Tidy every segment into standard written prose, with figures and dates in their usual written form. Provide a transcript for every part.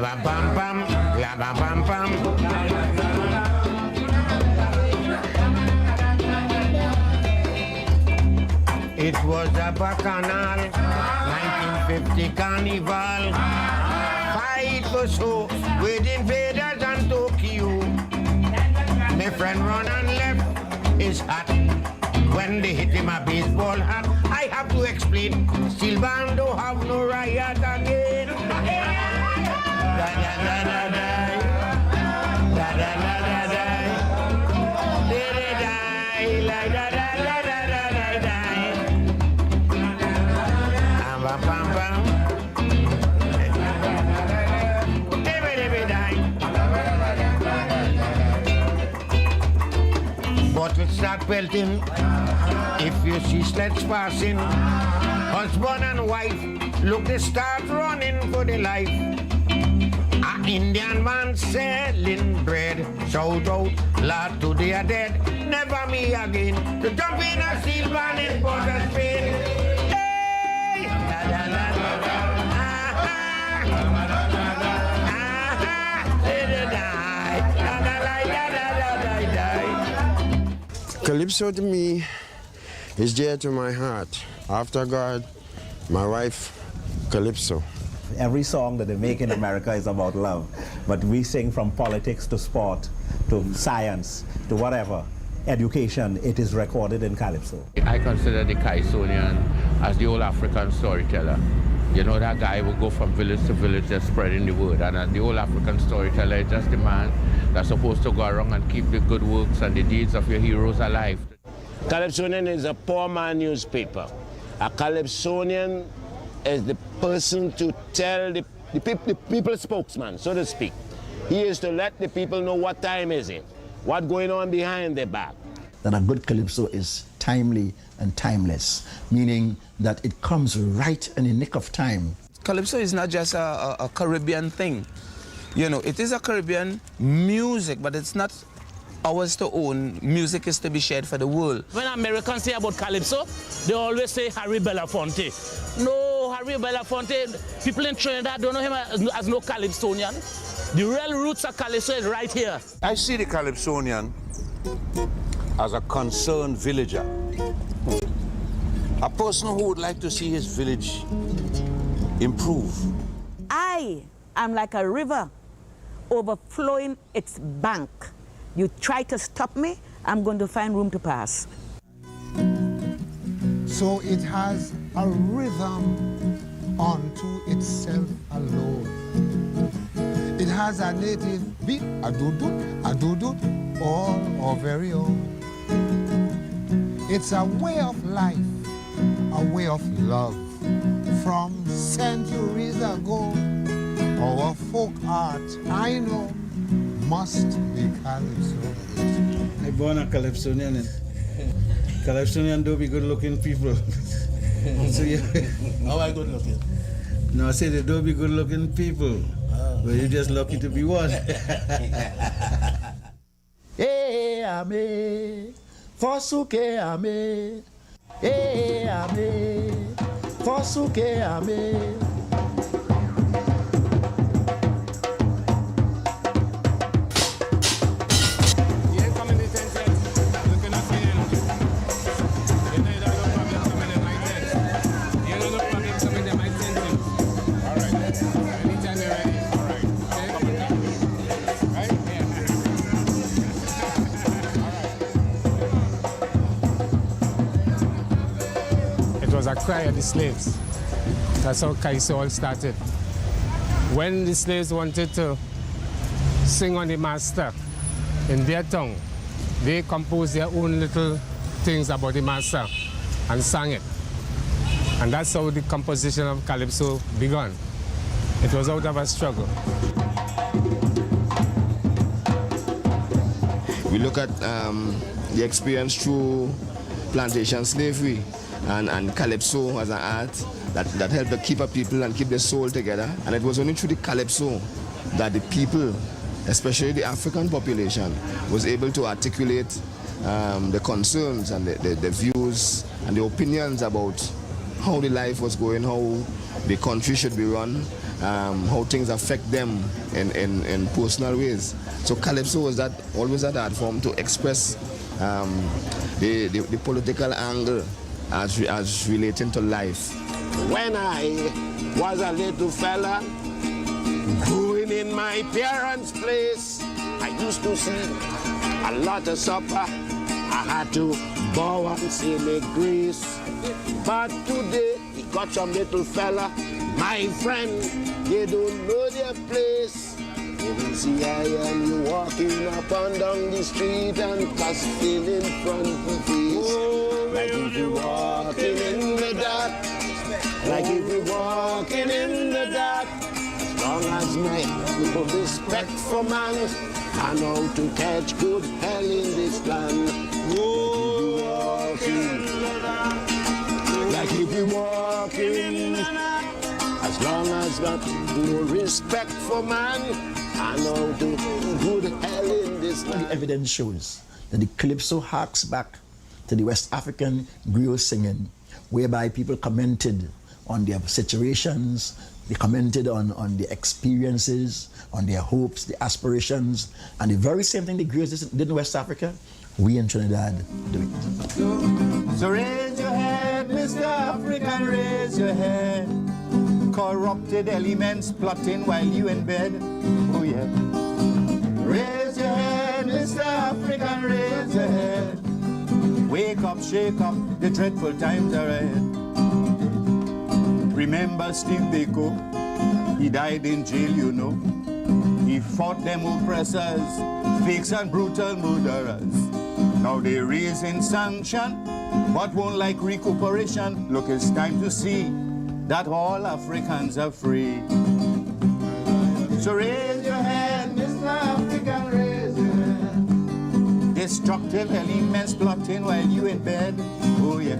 bam bam bam, la bam bam bam. It was a bacchanal, 1950 carnival. Fight for so with invaders and Tokyo. My friend run and left his hat. When they hit him a baseball hat, I have to explain. Still band don't have no riot again. Da da da da da. Da da da da da. Da da da. La da da da da da da da. Bam bam bam. Bottles start pelting. If you see sleds passing, husband and wife, look, they start running for their life. An Indian man selling bread, shout out, Lord, today are dead, never me again. To jump in a steel van in Port of Spain. Hey! Da, da, da, da, da. Calypso to me is dear to my heart. After God, my wife, Calypso. Every song that they make in America is about love, but we sing from politics to sport, to science, to whatever. Education, it is recorded in Calypso. I consider the Calypsonian as the old African storyteller. You know, that guy will go from village to village just spreading the word. And the old African storyteller is just the man that's supposed to go around and keep the good works and the deeds of your heroes alive. Calypsonian is a poor man newspaper. A Calypsonian is the person to tell the people spokesman, so to speak. He is to let the people know what time is it, what's going on behind their back. That a good Calypso is timely and timeless, meaning that it comes right in the nick of time. Calypso is not just a Caribbean thing. You know, it is a Caribbean music, but it's not ours to own. Music is to be shared for the world. When Americans say about Calypso, they always say Harry Belafonte. No, Harry Belafonte, people in Trinidad don't know him as no Calypsonian. The real roots of Calypso is right here. I see the Calypsonian as a concerned villager. A person who would like to see his village improve. I am like a river overflowing its bank. You try to stop me, I'm going to find room to pass. So it has a rhythm unto itself alone. It has a native beat, a doo-doo, all our very own. It's a way of life, a way of love. From centuries ago, our folk art, I know, must be Calypso. I born a Calypsonian. Calypsonian do be good-looking people. So yeah. How are you good looking? No, I say they do be good-looking people, but you're just lucky to be one. Hey, ame, fosuke ame. Hey, ame, fosuke ame. A cry of the slaves. That's how Calypso all started. When the slaves wanted to sing on the master in their tongue, they composed their own little things about the master and sang it. And that's how the composition of Calypso began. It was out of a struggle. We look at the experience through plantation slavery. And Calypso as an art that helped to keep a people and keep their soul together. And it was only through the Calypso that the people, especially the African population, was able to articulate the concerns and the views and the opinions about how the life was going, how the country should be run, how things affect them in personal ways. So Calypso was always that art form to express the political angle as relating to life. When I was a little fella, growing in my parents' place, I used to see a lot of supper. I had to bow and say my grace. But today, he got some little fella, my friend, they don't know their place. They will see I am you walking up and down the street and casting in front of the face. Like if you walking in the dark, like if you walking in the dark. As long as my people respect for man, I know to catch good hell in this land. Like if you walking in the dark, as long as got no respect for man, I know to good hell in this land. The evidence shows that the Calypso harks back to the West African griot singing, whereby people commented on their situations, they commented on their experiences, on their hopes, their aspirations, and the very same thing the griots did in West Africa, we in Trinidad do it. So raise your head, Mr. African, raise your head. Corrupted elements plotting while you in bed. Oh yeah. Raise your head, Mr. African, raise your head. Wake up, shake up, the dreadful times are ahead. Remember Steve Biko? He died in jail, you know. He fought them oppressors, fakes and brutal murderers. Now they're raising sanction, but won't like recuperation. Look, it's time to see that all Africans are free. So raise your hand, Mr. African, raise your hand. Destructive elements plotting while you in bed. Oh yeah.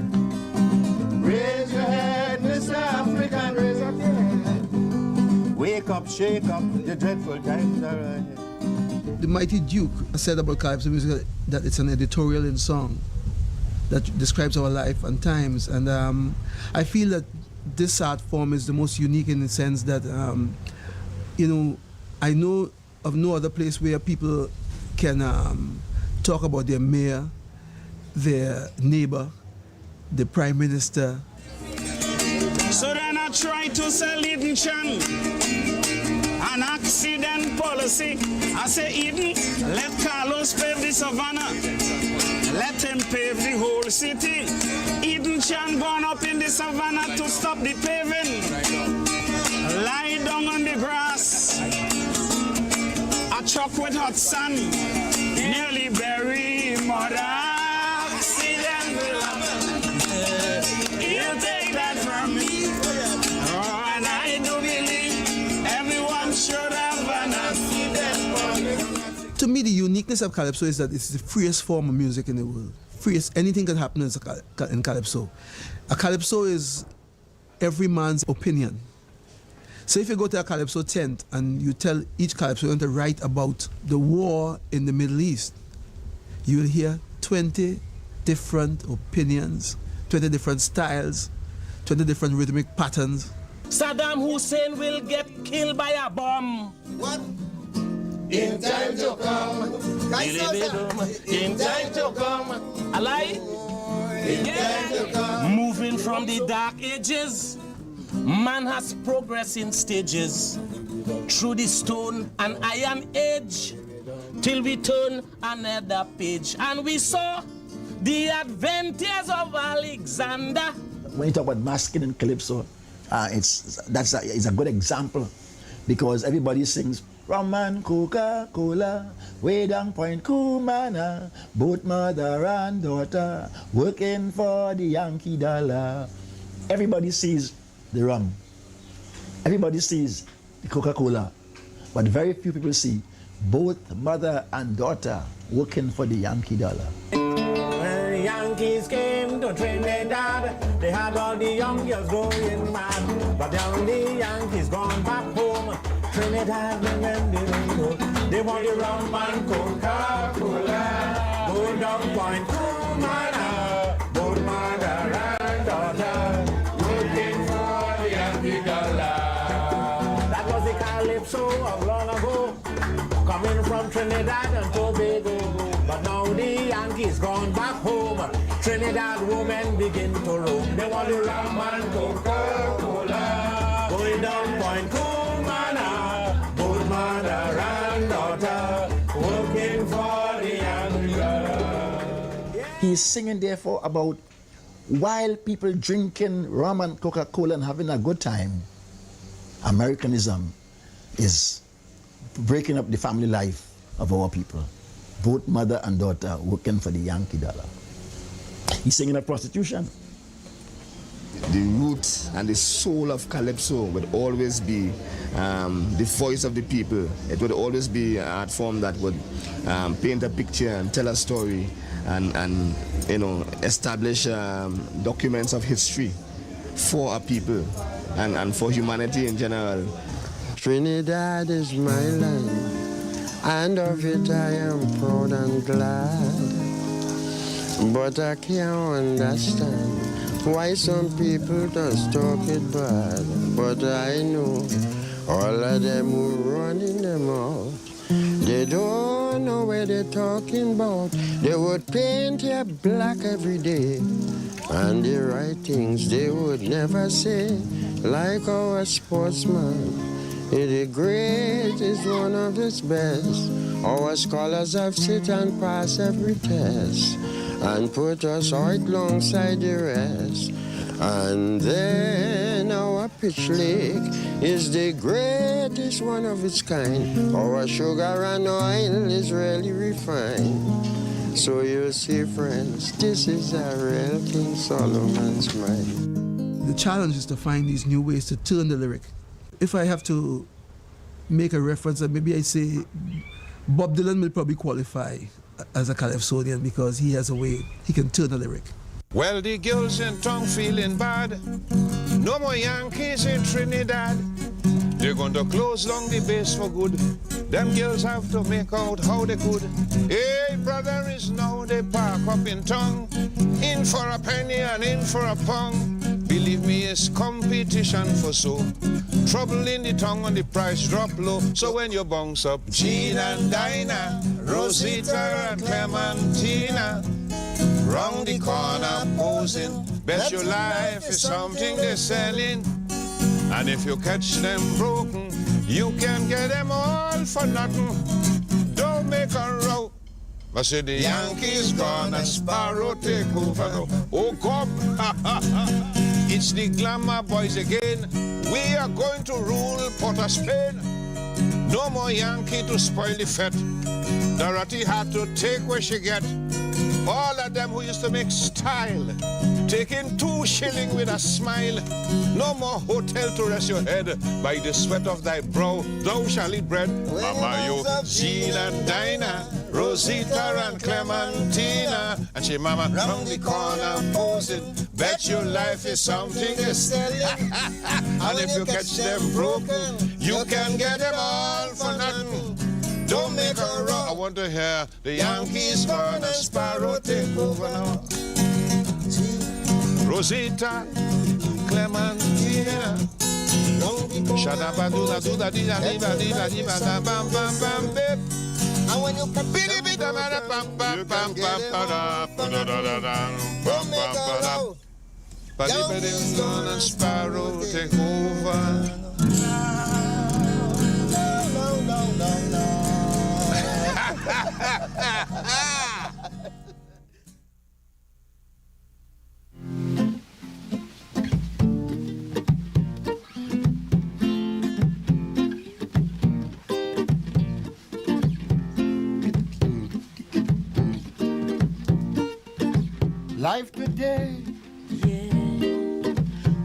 Raise your hand, Mr. African, raise up your hand. Wake up, shake up, the dreadful times are ahead. The Mighty Duke said about Calypso music that it's an editorial in song that describes our life and times, and I feel that this art form is the most unique in the sense that, you know, I know of no other place where people can talk about their mayor, their neighbor, the prime minister. So then I try to sell Eden Chan an accident policy. I say, Eden, let Carlos pave the savannah. Let him pave the whole city. Eden Chan gone up in the savannah to stop the paving. Lie down on the grass. A truck with hot sun nearly bury mother. Accident will happen. You take that from me. Oh, and I do believe everyone should have an accident policy. To me, the uniqueness of Calypso is that it's the freest form of music in the world. Freest, anything can happen in Calypso. A Calypso is every man's opinion. So if you go to a Calypso tent and you tell each Calypso you want to write about the war in the Middle East, you will hear 20 different opinions, 20 different styles, 20 different rhythmic patterns. Saddam Hussein will get killed by a bomb. What? In time to come. In time to come. A lie? In time to come. Moving from the dark ages, man has progressed in stages through the stone and iron age till we turn another page and we saw the adventures of Alexander. When you talk about masculine and Calypso, it's a good example because everybody sings Rum and Coca-Cola, way down Point Cumana, both mother and daughter working for the Yankee dollar. Everybody sees the rum. Everybody sees the Coca-Cola, but very few people see both mother and daughter working for the Yankee dollar. When the Yankees came to Trinidad, they had all the young girls going mad. But now the Yankees gone back home, Trinidad they want the rum and Coca-Cola, go down Point Cumana, both mother and daughter working for the Yankee dollar. man from Trinidad and Tobago. But now the Yankees gone back home. Trinidad women begin to roam. They want to rum and Coca-Cola. Going down Point Cumana, both mother and daughter, working for the Yankee dollar. He's singing therefore about while people drinking rum and Coca-Cola and having a good time, Americanism is breaking up the family life of our people. Both mother and daughter working for the Yankee dollar. He's singing of prostitution. The root and the soul of Calypso would always be the voice of the people. It would always be an art form that would paint a picture and tell a story and you know, establish documents of history for our people and for humanity in general. Trinidad is my land, and of it I am proud and glad. But I can't understand why some people just talk it bad. But I know all of them who running them out, they don't know where they're talking about. They would paint hair black every day, and the right things they would never say, like our sportsman. The great is one of his best. Our scholars have sit and pass every test and put us right alongside the rest. And then our pitch lake is the greatest one of its kind. Our sugar and oil is really refined. So you see, friends, this is a real King Solomon's mind. The challenge is to find these new ways to turn the lyric. If I have to make a reference, and maybe I say Bob Dylan will probably qualify as a Calypsonian because he has a way, he can turn the lyric. Well, the girls in town feeling bad. No more Yankees in Trinidad. They're going to close long the base for good. Them girls have to make out how they could. Hey, brother, is now they park up in town. In for a penny and in for a pound. Believe me, it's competition for so. Trouble in the tongue and the price drop low. So when you bounce up Jean and Dinah, Rosita and Clementina, round the corner posing, bet your life is something they're selling. And if you catch them broken, you can get them all for nothing. Don't make a row. I said the Yankees gone and Sparrow take over now. Oh, come. It's the glamour boys again. We are going to rule Port of Spain. No more Yankee to spoil the fete. Dorothy had to take where she get. All of them who used to make style, taking 2 shillings with a smile. No more hotel to rest your head. By the sweat of thy brow, thou shalt eat bread. Mama, you, Jean and Dinah, Rosita and Clementina. And she, mama, round the corner posing. Bet your life is something to sell. And if you catch them broken, you can get them all for nothing. Don't make a row. I want to hear the Yankees gone and Sparrow take over now. Rosita, Clementina, Shadabadula, Duda, Dida, Diva, Diva, Diva, Bam, Bam, Bam, Bip. And when you can beat it, bam, bam, bam, bam, bam, Yankees gone and Sparrow take over. No. Life today,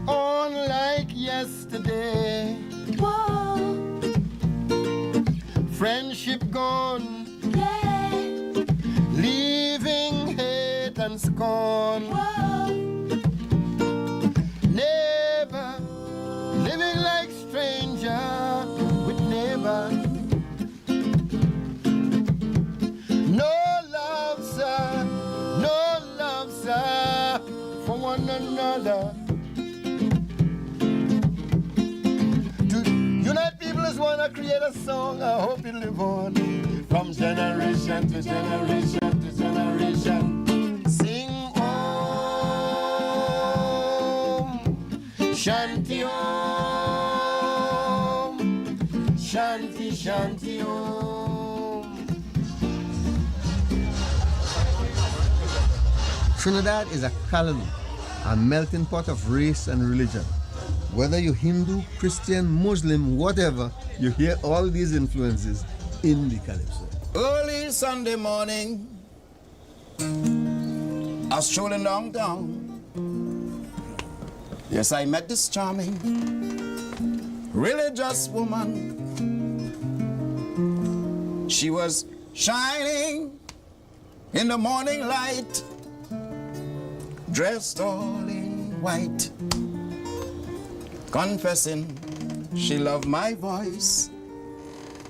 unlike yesterday. Whoa. Friendship gone, leaving hate and scorn. Whoa. Never living like stranger with neighbor. No love, sir, no love, sir, for one another. To unite people as one Jah create a song, I hope it live on from generation to generation to generation. Sing Om Shanti Om Shanti Shanti Om. Trinidad is a colony, a melting pot of race and religion. Whether you're Hindu, Christian, Muslim, whatever, you hear all these influences in the calypso. Early Sunday morning, I was strolling downtown. Yes, I met this charming, religious woman. She was shining in the morning light, dressed all in white, confessing she loved my voice,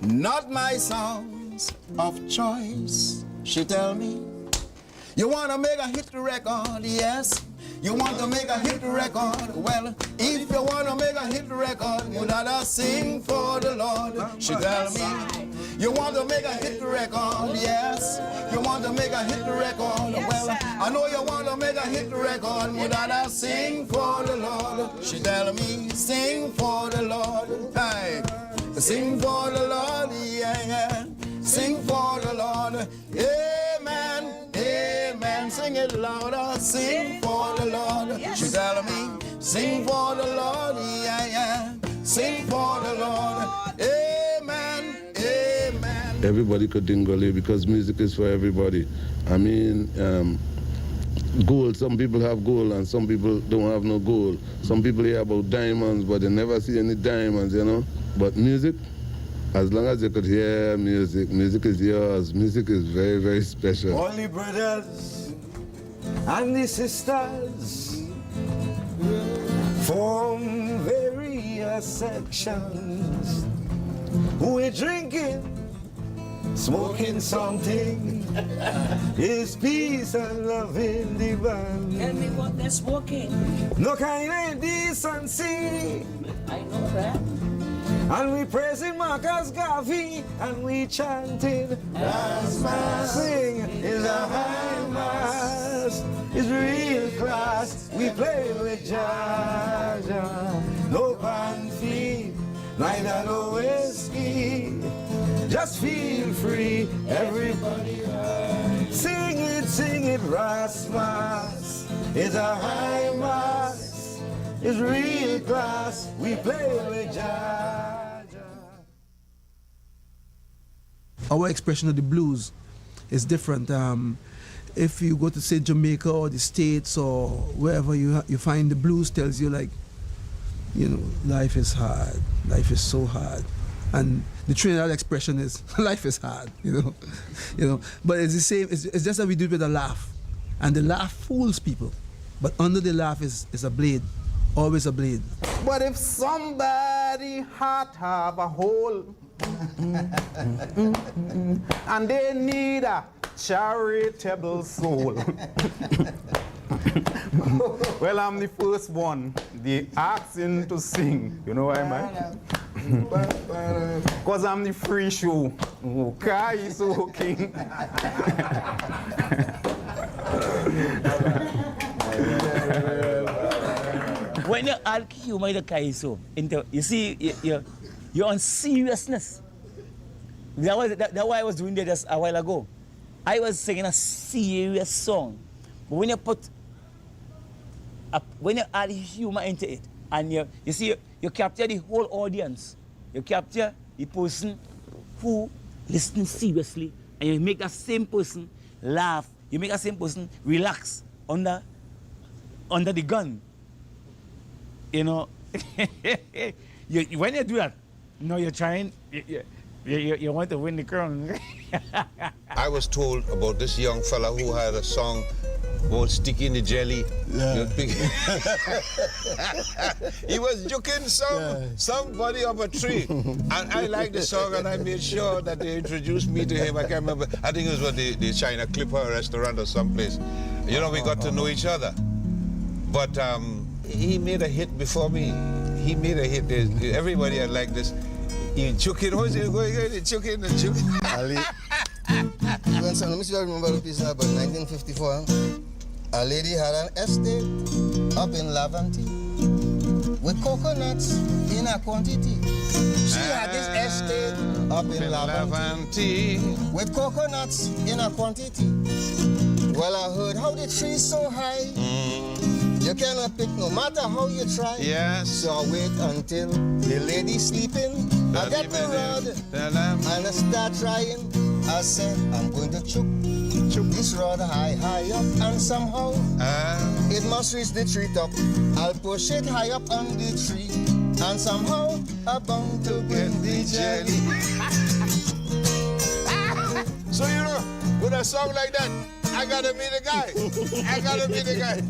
not my songs of choice. She tell me, you want to make a hit record? Yes. You want to make a hit record? Well, if you want to make a hit record, you gotta sing for the Lord. She tell me, you want to make a hit record? Yes. You want to make a hit record? Well, I know you want to make a hit record, you gotta sing for the Lord. She tell me, sing for the Lord. Hey, sing for the Lord, yeah, yeah. Sing for the Lord. Amen. Amen. Sing it louder. Sing for the Lord. She tell me, sing for the Lord. Yeah, yeah. Sing for the Lord. Amen. Amen. Everybody could dingole because music is for everybody. I mean, gold, some people have gold and some people don't have no gold. Some people hear about diamonds, but they never see any diamonds, you know. But music, as long as you could hear music, music is yours. Music is very, very special. All the brothers and the sisters from various sections, we're drinking, smoking something. It's peace and love in the band. Tell me what they're smoking. No kind of decency. I know that. And we praising Marcus Garvey, and we chanting Mass, Mass. Sing is a high Mass, it's real class. We play with Jaja, no panty, neither no whiskey. Just feel free, everybody. Sing it, Rasmus. It's a high Mass, it's real class. We play with Jaja. Our expression of the blues is different. If you go to, say, Jamaica or the States or wherever you find the blues tells you, like, you know, life is hard, life is so hard. And the Trinidad expression is, life is hard, you know. But it's the same, it's just that we do it with a laugh. And the laugh fools people. But under the laugh is a blade, always a blade. But if somebody heart have a hole and they need a charitable soul, well, I'm the first one they asking to sing. You know why, man? Because I'm the free show. Okay, so king. When you add humor in the Kaiso, you see, you're on seriousness. That's why I was doing that just a while ago. I was singing a serious song. But when you add humor into it, and you see, you capture the whole audience. You capture the person who listens seriously, and you make that same person laugh. You make that same person relax under the gun. You know, when you do that, you're trying, you want to win the crown. I was told about this young fella who had a song about sticking the jelly. Yeah. He was joking somebody up a tree. And I liked the song, and I made sure that they introduced me to him. I can't remember. I think it was the China Clipper restaurant or someplace. You know, we got to know each other. But he made a hit before me. He made a hit. Everybody had liked this. You joking? How is it going? You joking? Ali. Let me see if I remember the piece about 1954. A lady had an estate up in Laventille with coconuts in a quantity. She had this estate up in Laventille with coconuts in a quantity. Well, I heard how the tree's so high. You cannot pick no matter how you try. Yes. So I wait until the lady sleeping. I get the rod and I start trying. I said, I'm going to choke this rod high up, and somehow it must reach the treetop. I'll push it high up on the tree, and somehow I'm bound to win the jelly. So you know, with a song like that, I gotta be the guy. I gotta be the guy.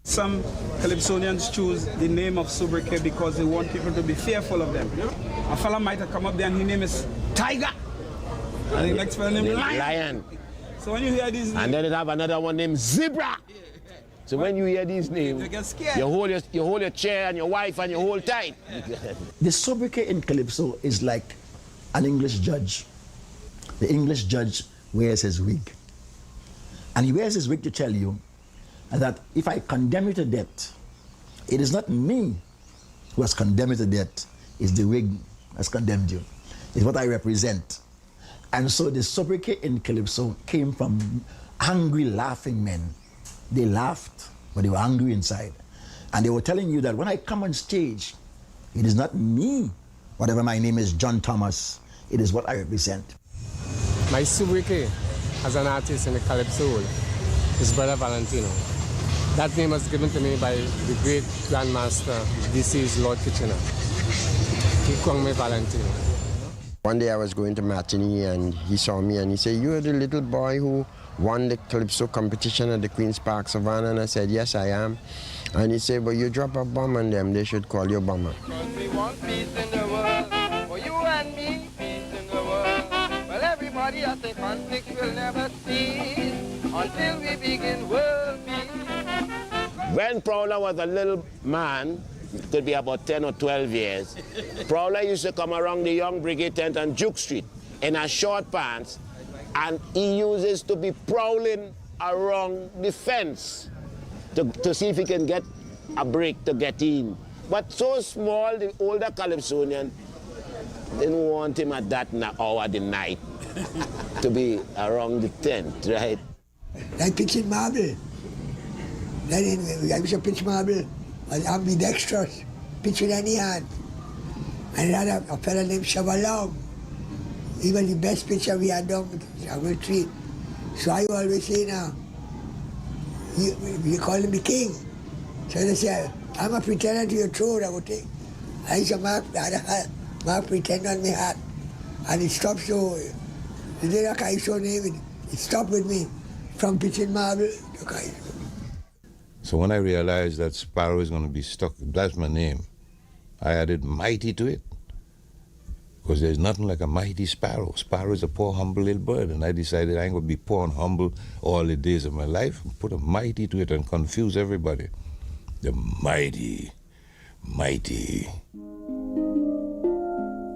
Some Calypsonians choose the name of sobriquet because they want people to be fearful of them. A fella might have come up there and his name is Tiger. And the next fella named Lion. So when you hear these names... And then they have another one named Zebra. So when you hear these names, you get scared. You hold your chair and your wife and you hold tight. The sobriquet in Calypso is like an English judge. The English judge wears his wig. And he wears his wig to tell you that if I condemn you to death, it is not me who has condemned you to death, it's the wig has condemned you. It's what I represent. And so the sobriquet in Calypso came from angry, laughing men. They laughed, but they were angry inside. And they were telling you that when I come on stage, it is not me, whatever my name is, John Thomas, it is what I represent. My sobriquet as an artist in the Calypso world is Brother Valentino. That name was given to me by the great Grandmaster, deceased Lord Kitchener. He called me Valentino. One day I was going to matinee and he saw me and he said, "You're the little boy who won the Calypso competition at the Queen's Park Savannah." And I said, "Yes, I am." And he said, "But you drop a bomb on them, they should call you Bomber." Because we want peace in the world, for you and me, peace in the world. Well, everybody has a conflict will never cease until we begin world peace. When Prowler was a little man, could be about 10 or 12 years, Prowler used to come around the Young Brigade tent on Duke Street in a short pants, and he uses to be prowling around the fence to see if he can get a break to get in. But so small, the older Calypsonian didn't want him at that hour of the night to be around the tent, right? Like pitching marble. Then I used to pitch marble. I ambidextrous, pitching any hand. And another a fellow named Shabalong. Even the best pitcher we had done with Jungle Street. So I always say now, you call him the king. So they say, I'm a pretender to your throne, I would think. I used to mark pretend on my hat. And it stopped so, the day that I saw name, it stopped with me from pitching marble to Kaiso. So when I realized that Sparrow is going to be stuck, that's my name, I added mighty to it. Because there's nothing like a mighty sparrow. Sparrow is a poor, humble little bird. And I decided I ain't going to be poor and humble all the days of my life. Put a mighty to it and confuse everybody. The mighty, mighty.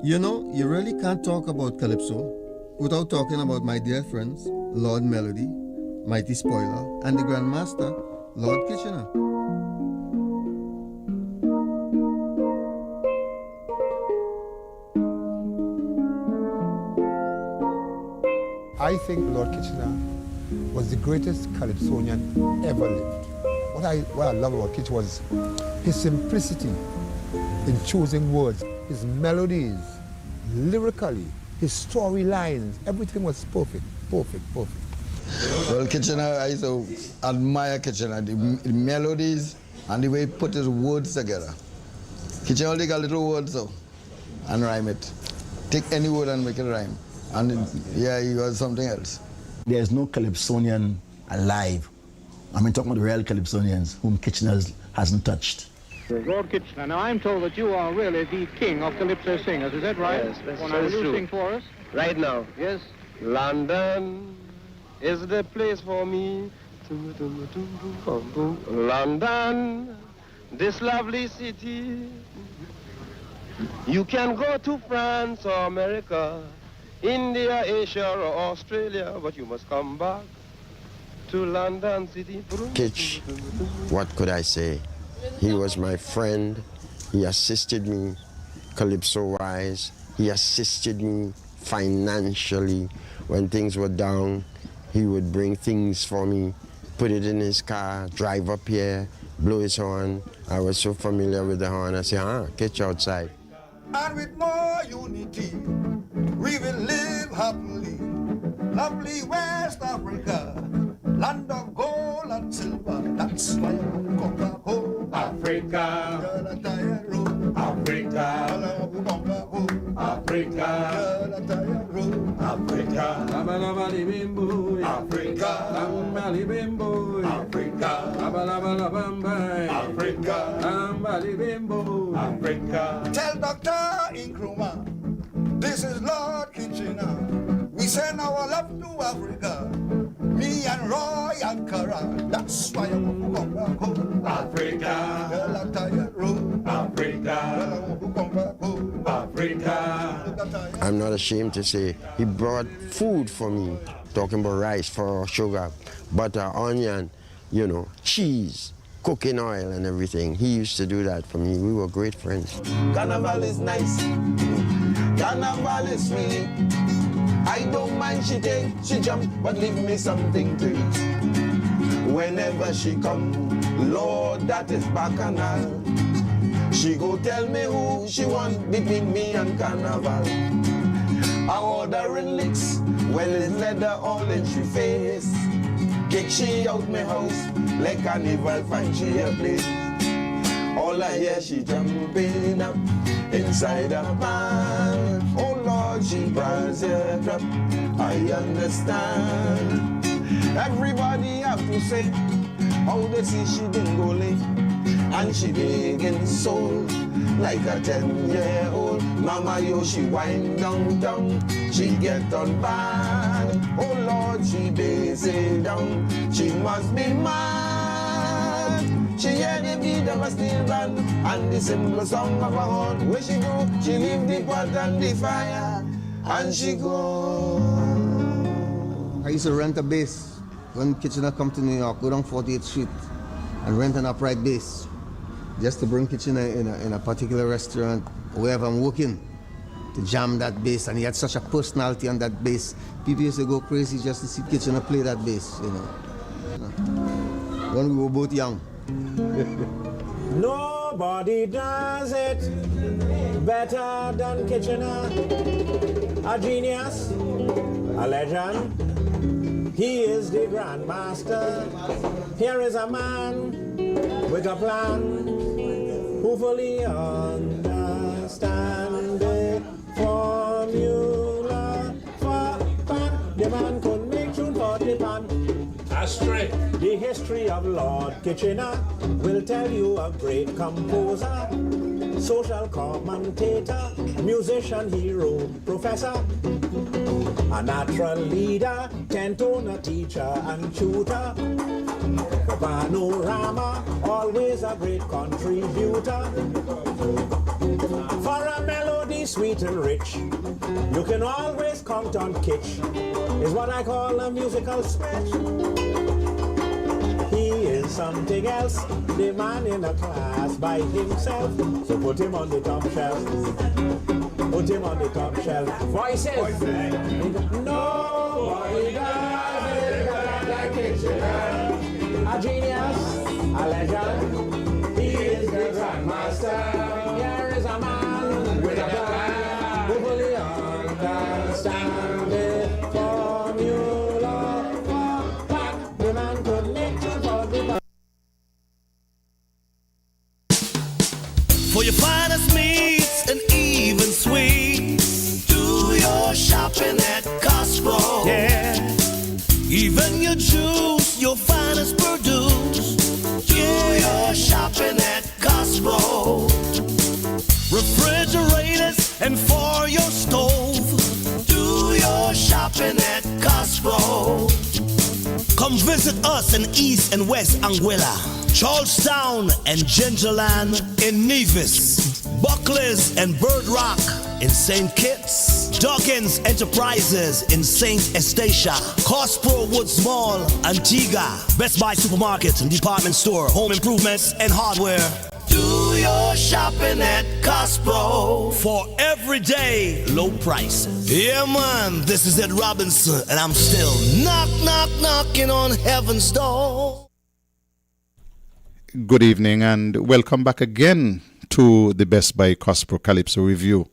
You know, you really can't talk about Calypso without talking about my dear friends, Lord Melody, Mighty Spoiler, and the Grandmaster, Lord Kitchener. I think Lord Kitchener was the greatest Calypsonian ever lived. What I love about Kitchener was his simplicity in choosing words, his melodies, lyrically, his storylines, everything was perfect, perfect, perfect. Well, Kitchener, I used to admire Kitchener, the melodies and the way he put his words together. Kitchener only got little words though, and rhyme it. Take any word and make it rhyme. And yeah, he was something else. There's no Calypsonian alive. I mean, talking about the real Calypsonians whom Kitchener hasn't touched. Lord Kitchener, now I'm told that you are really the king of Calypso singers, is that right? Yes, that's Will you true. sing for us? Right now. Yes. London is the place for me. London, this lovely city. You can go to France or America, India, Asia or Australia, but you must come back to London City. Kitch, what could I say? He was my friend. He assisted me calypso-wise. He assisted me financially. When things were down, he would bring things for me, put it in his car, drive up here, blow his horn. I was so familiar with the horn. I say, Kitch outside. And with more unity, we will live happily. Lovely West Africa, land of gold and silver. That's why I come back home. Africa, Africa, Africa, Africa, Africa. Tell Dr. Nkrumah, this is Lord Kitchener. We send our love to Africa. Me and Roy and Kara. That's why I want to come back home. Africa, Africa, Africa. I'm not ashamed to say he brought food for me, talking about rice, for sugar, butter, onion, cheese, cooking oil and everything. He used to do that for me. We were great friends. Carnival is nice. Carnival is sweet. I don't mind she take, she jump, but leave me something to eat. Whenever she come, Lord, that is bacchanal. She go tell me who she want between me and Carnival. I ordering licks, well it's leather all in she face. Kick she out my house, like Carnival find she a place. All I hear she jumping up inside her pan. Oh Lord, she brawls her drop, I understand. Everybody have to say how they see she didn't go late. And she big in soul, like a 10-year-old. Mama, yo, she wind down, she get on bad. Oh Lord, she busy down, she must be mad. She hear the beat of a steel band and the simple song of a horn. Where she go, she leave the pot and the fire, and she go. I used to rent a bass when Kitchener come to New York, go down 48th Street and rent an upright bass. Just to bring Kitchener in a particular restaurant, wherever I'm working, to jam that bass. And he had such a personality on that bass. People used to go crazy just to see Kitchener play that bass, When we were both young. Nobody does it better than Kitchener. A genius, a legend. He is the grandmaster. Here is a man with a plan who fully understand the formula for pan. The man could make tune for the pan. Astray. The history of Lord Kitchener will tell you a great composer, social commentator, musician, hero, professor, a natural leader, 10-toner teacher and tutor. For panorama, always a great contributor. For a melody sweet and rich, you can always count on Kitch. Is what I call a musical switch. He is something else, the man in a class by himself. So put him on the top shelf. Put him on the top shelf. Voices. Nobody does it better than Kitchener. A genius, a legend. He is the grandmaster. Here is a man with a plan who fully understands the formula for that. The man could make you for the For your finest meats and even sweets, do your shopping at Costco. Yeah. Even your juice, your finest produce, do your shopping at Costco. Refrigerators and for your stove, do your shopping at Costco. Come visit us in East and West Anguilla, Charlestown and Gingerland in Nevis. Buckley's and Bird Rock in St. Kitts, Dawkins Enterprises in St. Estacia, Cospro Woods Mall, Antigua, Best Buy Supermarket and Department Store, Home Improvements and Hardware. Do your shopping at Cospro for everyday low prices. Yeah, man, this is Ed Robinson, and I'm still knocking on heaven's door. Good evening and welcome back again to the Best Buy Cospro Calypso Review.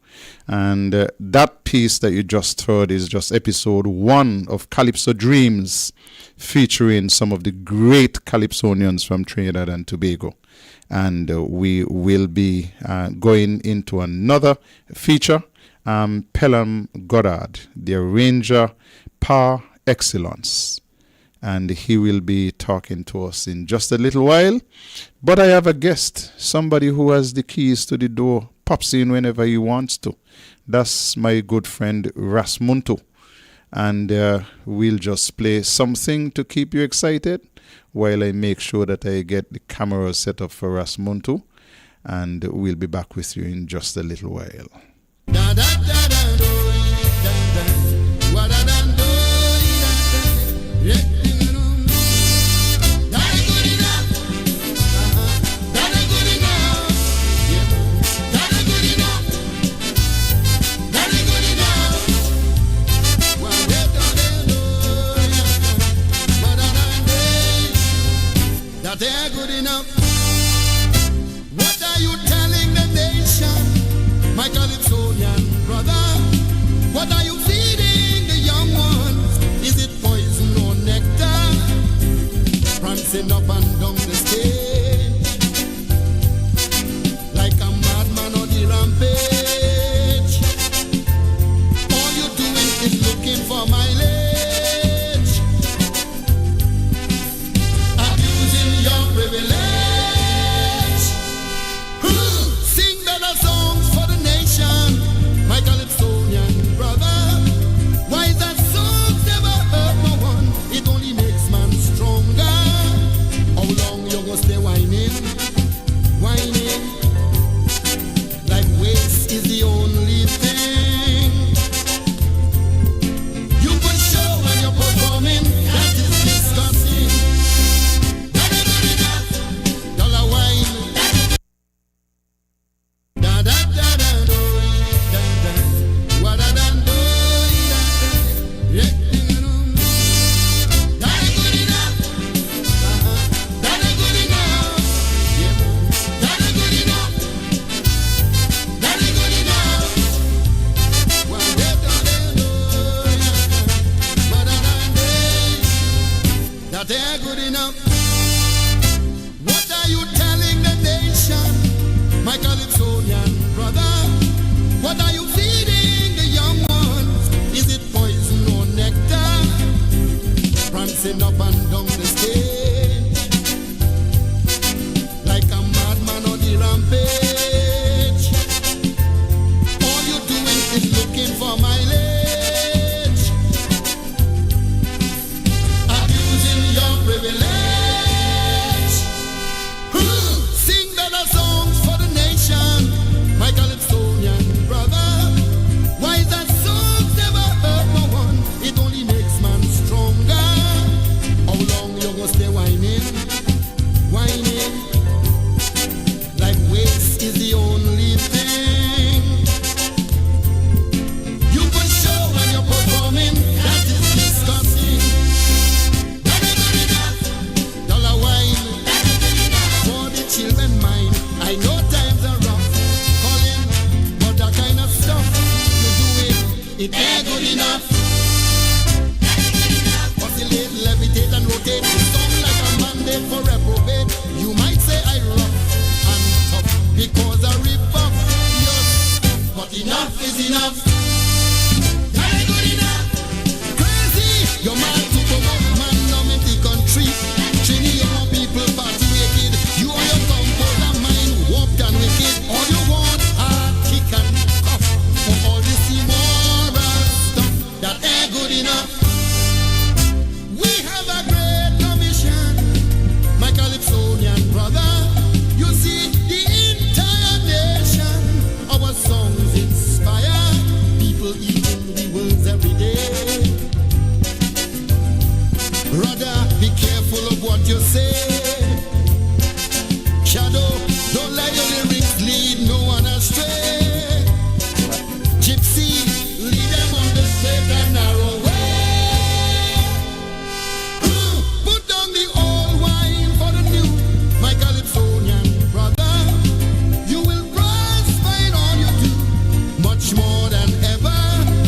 And that piece that you just heard is just episode 1 of Calypso Dreams, featuring some of the great Calypsonians from Trinidad and Tobago. And we will be going into another feature, Pelham Goddard, the arranger par excellence. And he will be talking to us in just a little while. But I have a guest, somebody who has the keys to the door, pops in whenever he wants to. That's my good friend Ras Muntu. And we'll just play something to keep you excited while I make sure that I get the camera set up for Ras Muntu. And we'll be back with you in just a little while. They're good enough. What are you telling the nation, my Calypsonian brother? What are you feeding the young ones? Is it poison or nectar? Prancing up and down the stage like a madman on the rampage. All you're doing is looking for mileage. Privilege. Sing better songs for the nation, my Calypsonian brother. Why that songs never hurt no one? It only makes man stronger. How long you gonna stay whining, whining? Like waste is the only thing. You put show when you're performing, that is disgusting. They're good enough. What are you telling the nation, my Calypsonian brother? What are you feeding the young ones? Is it poison or nectar? Prancing up and down the stage like a madman on the rampage. All you're doing is looking for mileage. Privilege. Sing better songs for the nation, my Calypsonian brother. Why that songs never hurt no one? It only makes man stronger. How long you gonna stay whining, whining? Like waste is the only thing. You put show when you're performing, that is disgusting. Children mine, I know times are rough, calling, but that kind of stuff you do it ain't good enough. Oscillate, levitate and rotate, it sound like a mandate for reprobate. You might say I rough and tough because I rip off your stuff, but enough is enough. That ain't good enough. Crazy, you're mad to come up, man, now in the country. Trini, you want people party wicked. You are your composer mind warped and wicked. All you want are kick and cuff for all this immoral stuff that ain't good enough. We have a great commission, my Calypsonian brother. You see, the entire nation you say. Shadow, don't let your lyrics lead no one astray. Gypsy, lead them on the straight and narrow way. Put down the old wine for the new, my Calypsonian brother. You will prosper in all you do, much more than ever.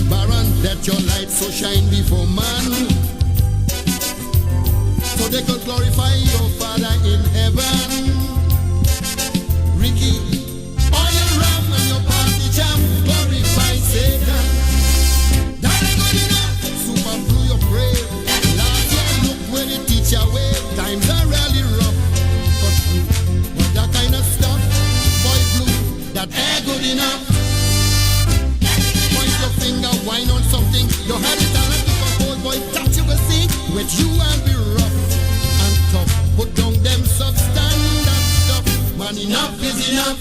Baron, let your light so shine before man, so they could glorify your Father in heaven. Ricky, all your ram and your party jam, glorify Satan. That ain't good enough. Super blew your praise. Last year, look where the teacher wave. Times are really rough, but that kind of stuff, boy blue, that ain't good enough. Point your finger, whine on something. You had it talent to compose, boy, that you will see. With you I'll be rough and tough. Put down them substandard stuff. Man, enough is enough.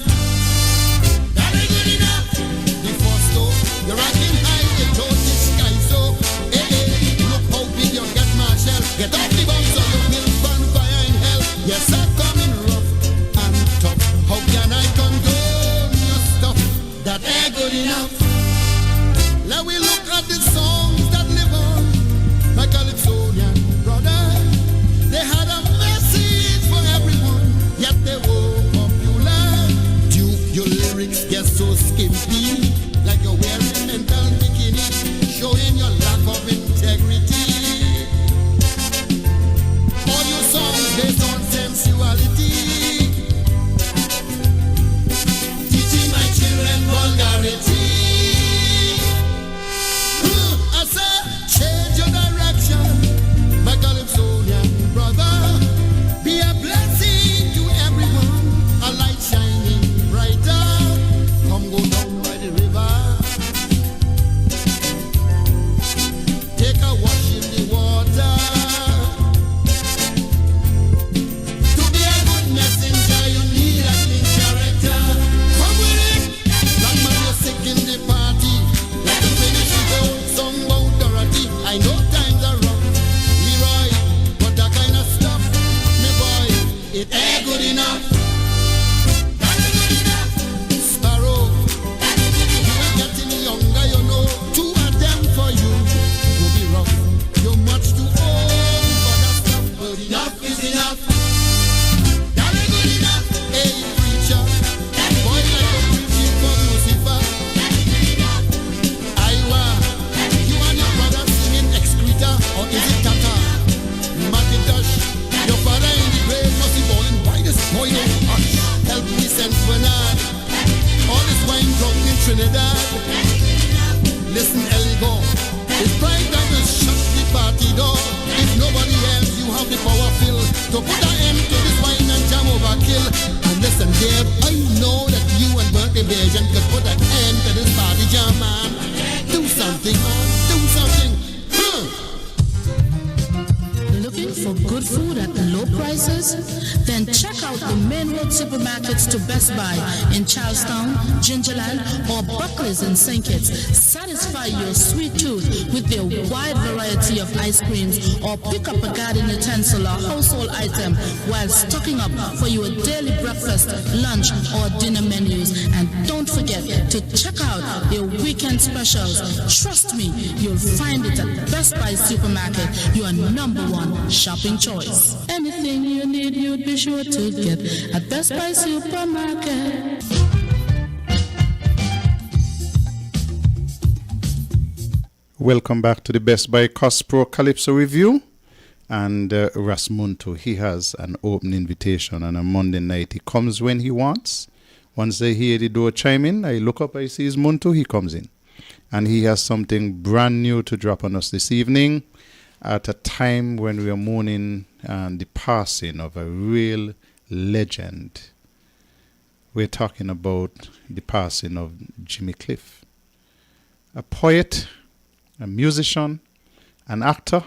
That ain't good enough. The first though, you're ranking high, you told the sky so. Hey, hey, look how big you get, Marshall. Get off the box so you will burn fire in hell. Yes, I'm coming rough and tough. How can I condone your stuff? That ain't good enough. Now we look at the songs that live on, my Calypsonian brother. They had a message for everyone, yet they were popular. Do your lyrics get so skimpy, like you're wearing mental bikini, showing your lack of integrity. All your songs based on sensuality, teaching my children vulgarity. I say, change your direction, my Calypsonian brother. Be a blessing to everyone, a light shining brighter. Come go down by the river, take a wash in the water. To be a good messenger, you need a clean character. Come with it, black man, you're sick in the party. Like a finish the whole song about Dorothy. I know times are rough, Leroy, but that kind of stuff, me boy, it ain't good enough. That ain't good enough. Sparrow, you are getting younger, you know. Two of them for you will be rough. You're much too old for that stuff, but enough is enough. That ain't good enough. Hey, preacher, boy, like a preaching for Lucifer. Iowa, you and your brother singing excreta, or is it Tata? Macintosh, your father in the grave must be balling by this boy, no hush. Help me St. Bernard, all this wine drunk in Trinidad. Listen, Eligo, it's pride that will shut the party door. If nobody else, you have the power, Phil, to put an end to this wine and jam overkill. And listen, Dave, I know that you and Bertie Bajan could put an end to this party jam, man. Do something, man, do something. Looking for good food at low prices? Then check out the main road supermarkets to Best Buy in Charlestown, Gingerland, or Buckley's in St. Kitts. Satisfy your sweet tooth with their wide variety of ice creams, or pick up a garden utensil or household item while stocking up for your daily breakfast, lunch, or dinner menus. And don't forget to check out their weekend specials. Trust me, you'll find it at Best Buy Supermarket, your number one shopping choice. Anything you need, you'd be sure to get at Best Buy Supermarket. Welcome back to the Best Buy Cost Pro Calypso Review. And Rasmunto, he has an open invitation on a Monday night. He comes when he wants. Once they hear the door chime in, I look up, I see his Munto, he comes in. And he has something brand new to drop on us this evening at a time when we are mourning the passing of a real legend. We're talking about the passing of Jimmy Cliff, a poet, a musician, an actor,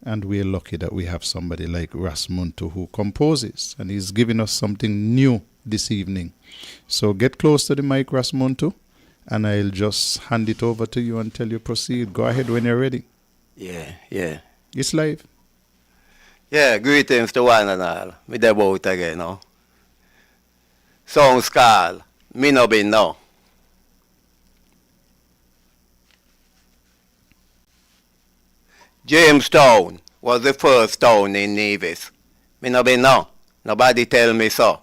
and we're lucky that we have somebody like Rasmunto who composes, and he's giving us something new this evening. So get close to the mic, Rasmunto, and I'll just hand it over to you until you proceed. Go ahead when you're ready. Yeah. It's live. Yeah, greetings to one and all. Me dey bout again, no? Songs called Me No Be No. Jamestown was the first town in Nevis. Me no be no. Nobody tell me so.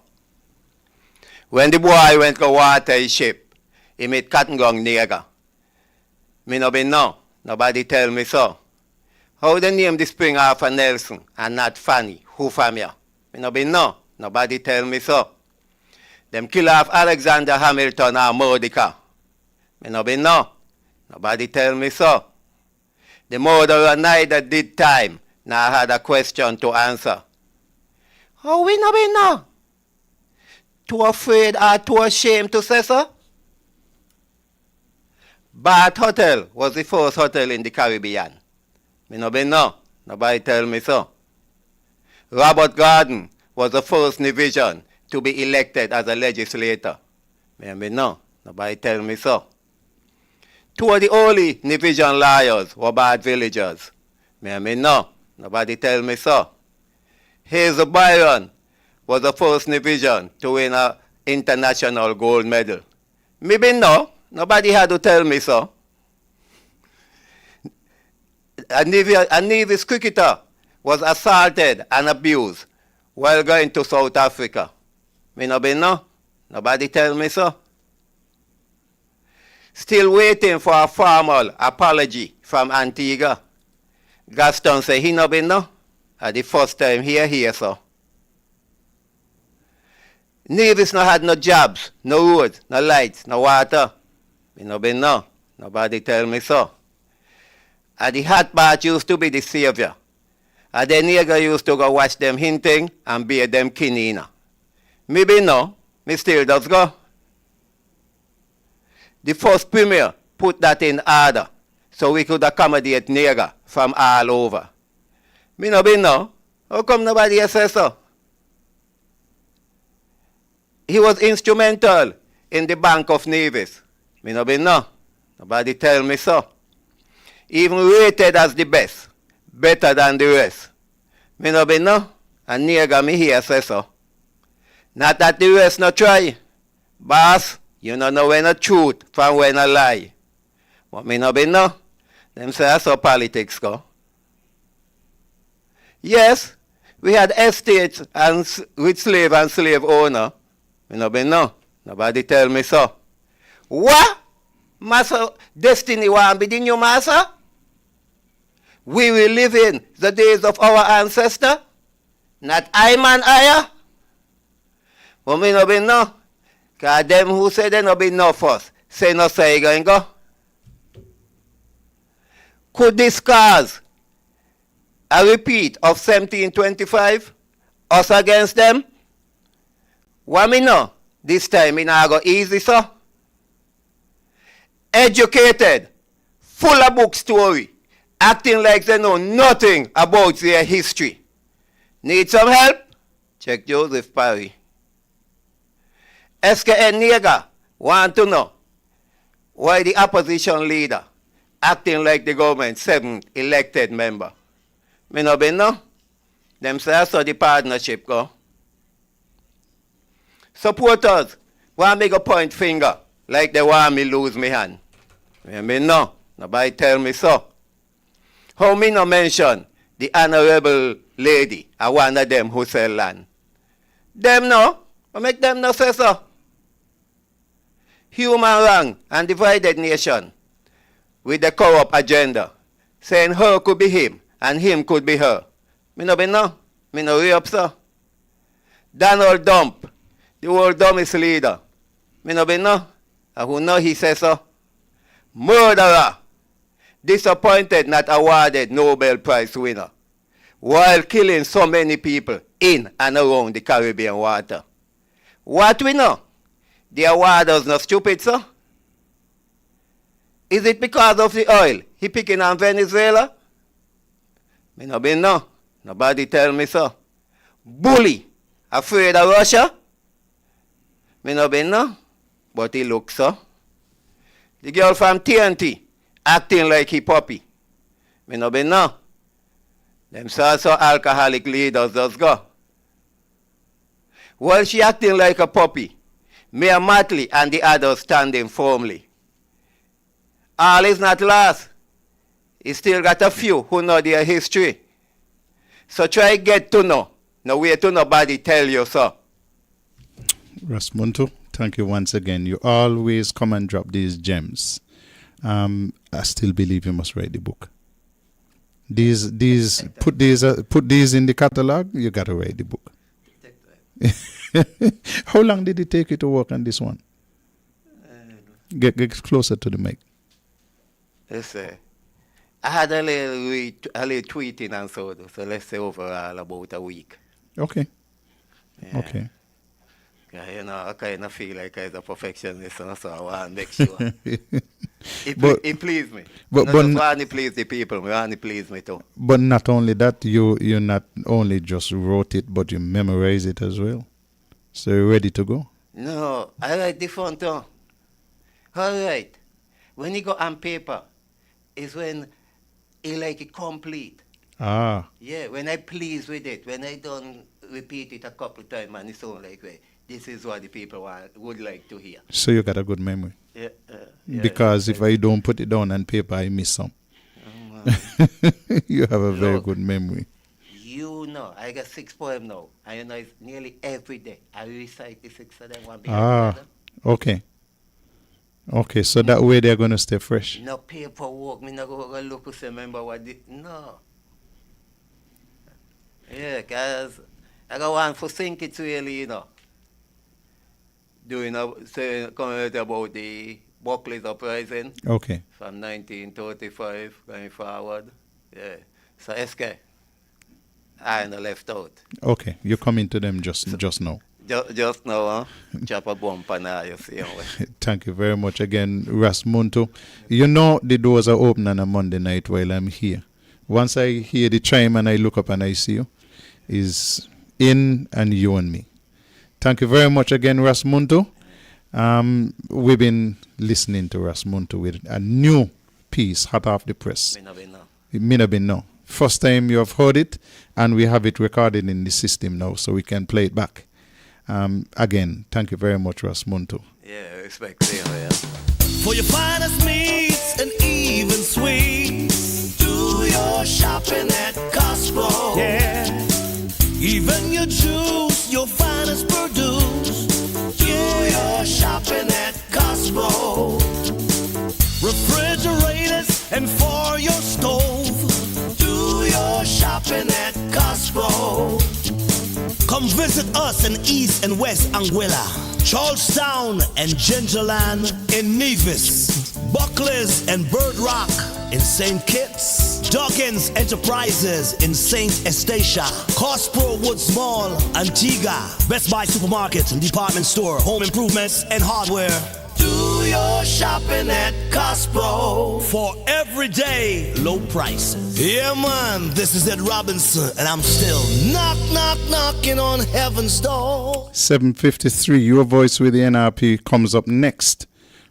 When the boy went to water his ship, he met cotton gong nigger. Me no be no. Nobody tell me so. How they name the spring after Nelson and not Fanny, who from ya? Me no be no. Nobody tell me so. Them kill off Alexander Hamilton or Mordecai. Me no be no. Nobody tell me so. The murderer neither did time, nor had a question to answer. How we no be no? Too afraid or too ashamed to say so? Bath Hotel was the first hotel in the Caribbean. Me no be no. Nobody tell me so. Robert Garden was the first Nevision to be elected as a legislator. Me no. Nobody tell me so. Two of the only Nevision lawyers were bad villagers. Me no. Nobody tell me so. Hazel Byron was the first Nevision to win an international gold medal. Me be no. Nobody had to tell me so. A Nevis cricketer was assaulted and abused while going to South Africa. Me no be no. Nobody tell me so. Still waiting for a formal apology from Antigua. Gaston say he no be no. At the first time here so. Nevis no had no jobs, no roads, no lights, no water. Me no be no. Nobody tell me so. And the hot bath used to be the savior. And the nigger used to go wash them hinting and bathe them kinina. Me be no. Me still does go. The first premier put that in order so we could accommodate nigger from all over. Me no be no. How come nobody else says so? He was instrumental in the Bank of Nevis. Me no be no. Nobody tell me so. Even rated as the best. Better than the rest. Me no be no. And nigger me here say so. Not that the rest no try. Boss, you no know when a truth from when a lie. But me no be no. Them say that's how politics go. Yes, we had estates and with slave and slave owner. Me no be no. Nobody tell me so. What? Master Destiny want be the new master? We will live in the days of our ancestor. Not I man higher. But me no be no. Cause them who say they no be no first, say no say you going go. Could this cause a repeat of 1725? Us against them? What me know? This time me not go easy, so. Educated, full of book story, acting like they know nothing about their history. Need some help? Check Joseph Parry. SKN Niega want to know why the opposition leader acting like the government's seventh elected member. Me no be no. Them say I saw the partnership go. Supporters want me go point finger like they want me lose me hand. Me no. Nobody tell me so. How me no mention the honorable lady, one of them who sell land. Them no. I make them no say so. Human wrong and divided nation with the corrupt agenda, saying her could be him and him could be her. Me no be no. Me no way up so. Donald Trump, the world dumbest leader. Me no be no. And who know he says so? Murderer. Disappointed not awarded Nobel Prize winner. While killing so many people in and around the Caribbean water. What we know? The awarders not stupid, sir? Is it because of the oil he picking on Venezuela? Me no be no. Nobody tell me so. Bully. Afraid of Russia? Me no be no. But he looks so. The girl from TNT acting like he puppy. Me no be no. Them so alcoholic leaders just go. While she acting like a puppy, Mayor Matley and the others standing firmly. All is not lost. He still got a few who know their history. So try get to know. No wait to nobody tell you so. Rasmunto, thank you once again. You always come and drop these gems. I still believe you must write the book. Put these in the catalog. You got to write the book. How long did it take you to work on this one? Get closer to the mic. Let's I had a little tweeting and so let's say overall about a week. Okay. Yeah. Okay. Yeah, you know, I kind of feel like I'm a perfectionist, so I want to make sure. It please me. But just want to please the people, I want to please me too. But not only that, you not only just wrote it, but you memorize it as well. So you're ready to go? No, I write different too. All right. When you go on paper, is when it like it complete. Ah. Yeah, when I please with it, when I don't repeat it a couple of times and it's all like, well, this is what the people would like to hear. So you got a good memory. Yeah. Because if I don't put it down on paper, I miss some. You have a very good memory. You know, I got 6 poems now. I know it's nearly every day. I recite the 6 of them. Okay. Okay, so that way they're going to stay fresh. No paperwork. Me not go look to remember what the... No. Yeah, because I got one for think it's really, you know. Coming out about the Buckley's uprising. Okay. From 1935 going forward. Yeah. So SK, I ain't left out. Okay, you come into them just now. Just now, huh? Chop a bump and you see. Thank you very much again, Rasmunto. You know the doors are open on a Monday night while I'm here. Once I hear the chime and I look up and I see you, is in and you and me. Thank you very much again, Rasmunto. We've been listening to Rasmunto with a new piece, hot off the press. It may not be no. First time you have heard it, and we have it recorded in the system now, so we can play it back. Again, thank you very much, Rasmunto. Yeah, respect. Yeah. For your finest meats and even sweets, do your shopping at Costco. Yeah. Even your juice, your finest produce, do your shopping at Costco. Refrigerators and for your stove, do your shopping at Costco. Come visit us in East and West Anguilla, Charlestown and Gingerland in Nevis, Buckley's and Bird Rock in St. Kitts, Dawkins Enterprises in St. Estacia, Cospro Woods Mall, Antigua, Best Buy Supermarket and Department Store, Home Improvements and Hardware. Do your shopping at Cospro for everyday low prices. Yeah, man, this is Ed Robinson, and I'm still knocking on heaven's door. 7:53, your voice with the NRP comes up next.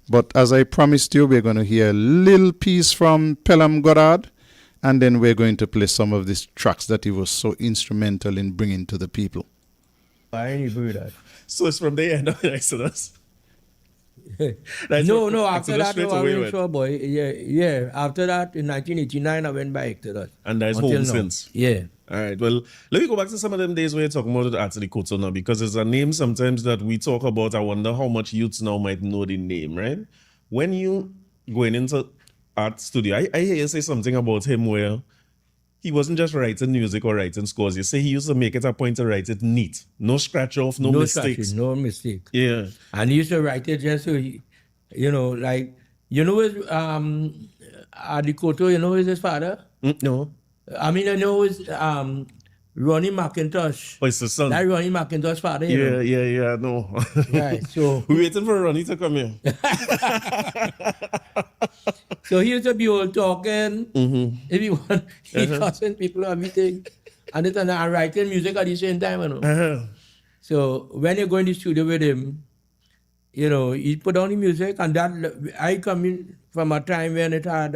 But as I promised you, we're going to hear a little piece from Pelham Goddard, and then we're going to play some of these tracks that he was so instrumental in bringing to the people. I ain't heard that. So it's from the end of Exodus. No, after that, I went to a boy. Yeah. After that, in 1989, I went by Exodus. And that's home since. Yeah. All right. Well, let me go back to some of them days where you're talking about Anthony Koto now, because it's a name sometimes that we talk about. I wonder how much youths now might know the name, right? When you going into art studio, I hear you say something about him where he wasn't just writing music or writing scores. You say he used to make it a point to write it neat. No scratch off, no mistakes. No mistake. Yeah. And he used to write it just so he, like, his, Adi Koto, is his father? No. I mean, I know his, Ronnie McIntosh. Oh, it's the son. That Ronnie McIntosh's father, Yeah, no. Right, so. We're waiting for Ronnie to come here. So he used to be all talking. Mm-hmm. If he want, he cussing people everything. And then writing music at the same time, So when you go in the studio with him, he put on the music, and that I come in from a time when it had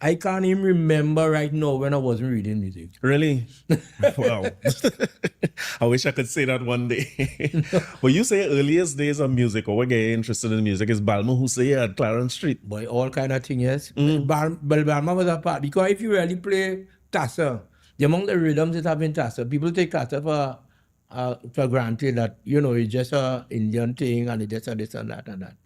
I can't even remember right now when I wasn't reading music. Really? Wow. I wish I could say that one day. But you say earliest days of music, or what get you interested in music, is Balma who say at Clarence Street. Boy, all kind of thing, yes. Balma was a part, because if you really play tassa, the among the rhythms that have in tassa, people take tassa for granted that, you know, it's just a Indian thing and it's just a this and that and that.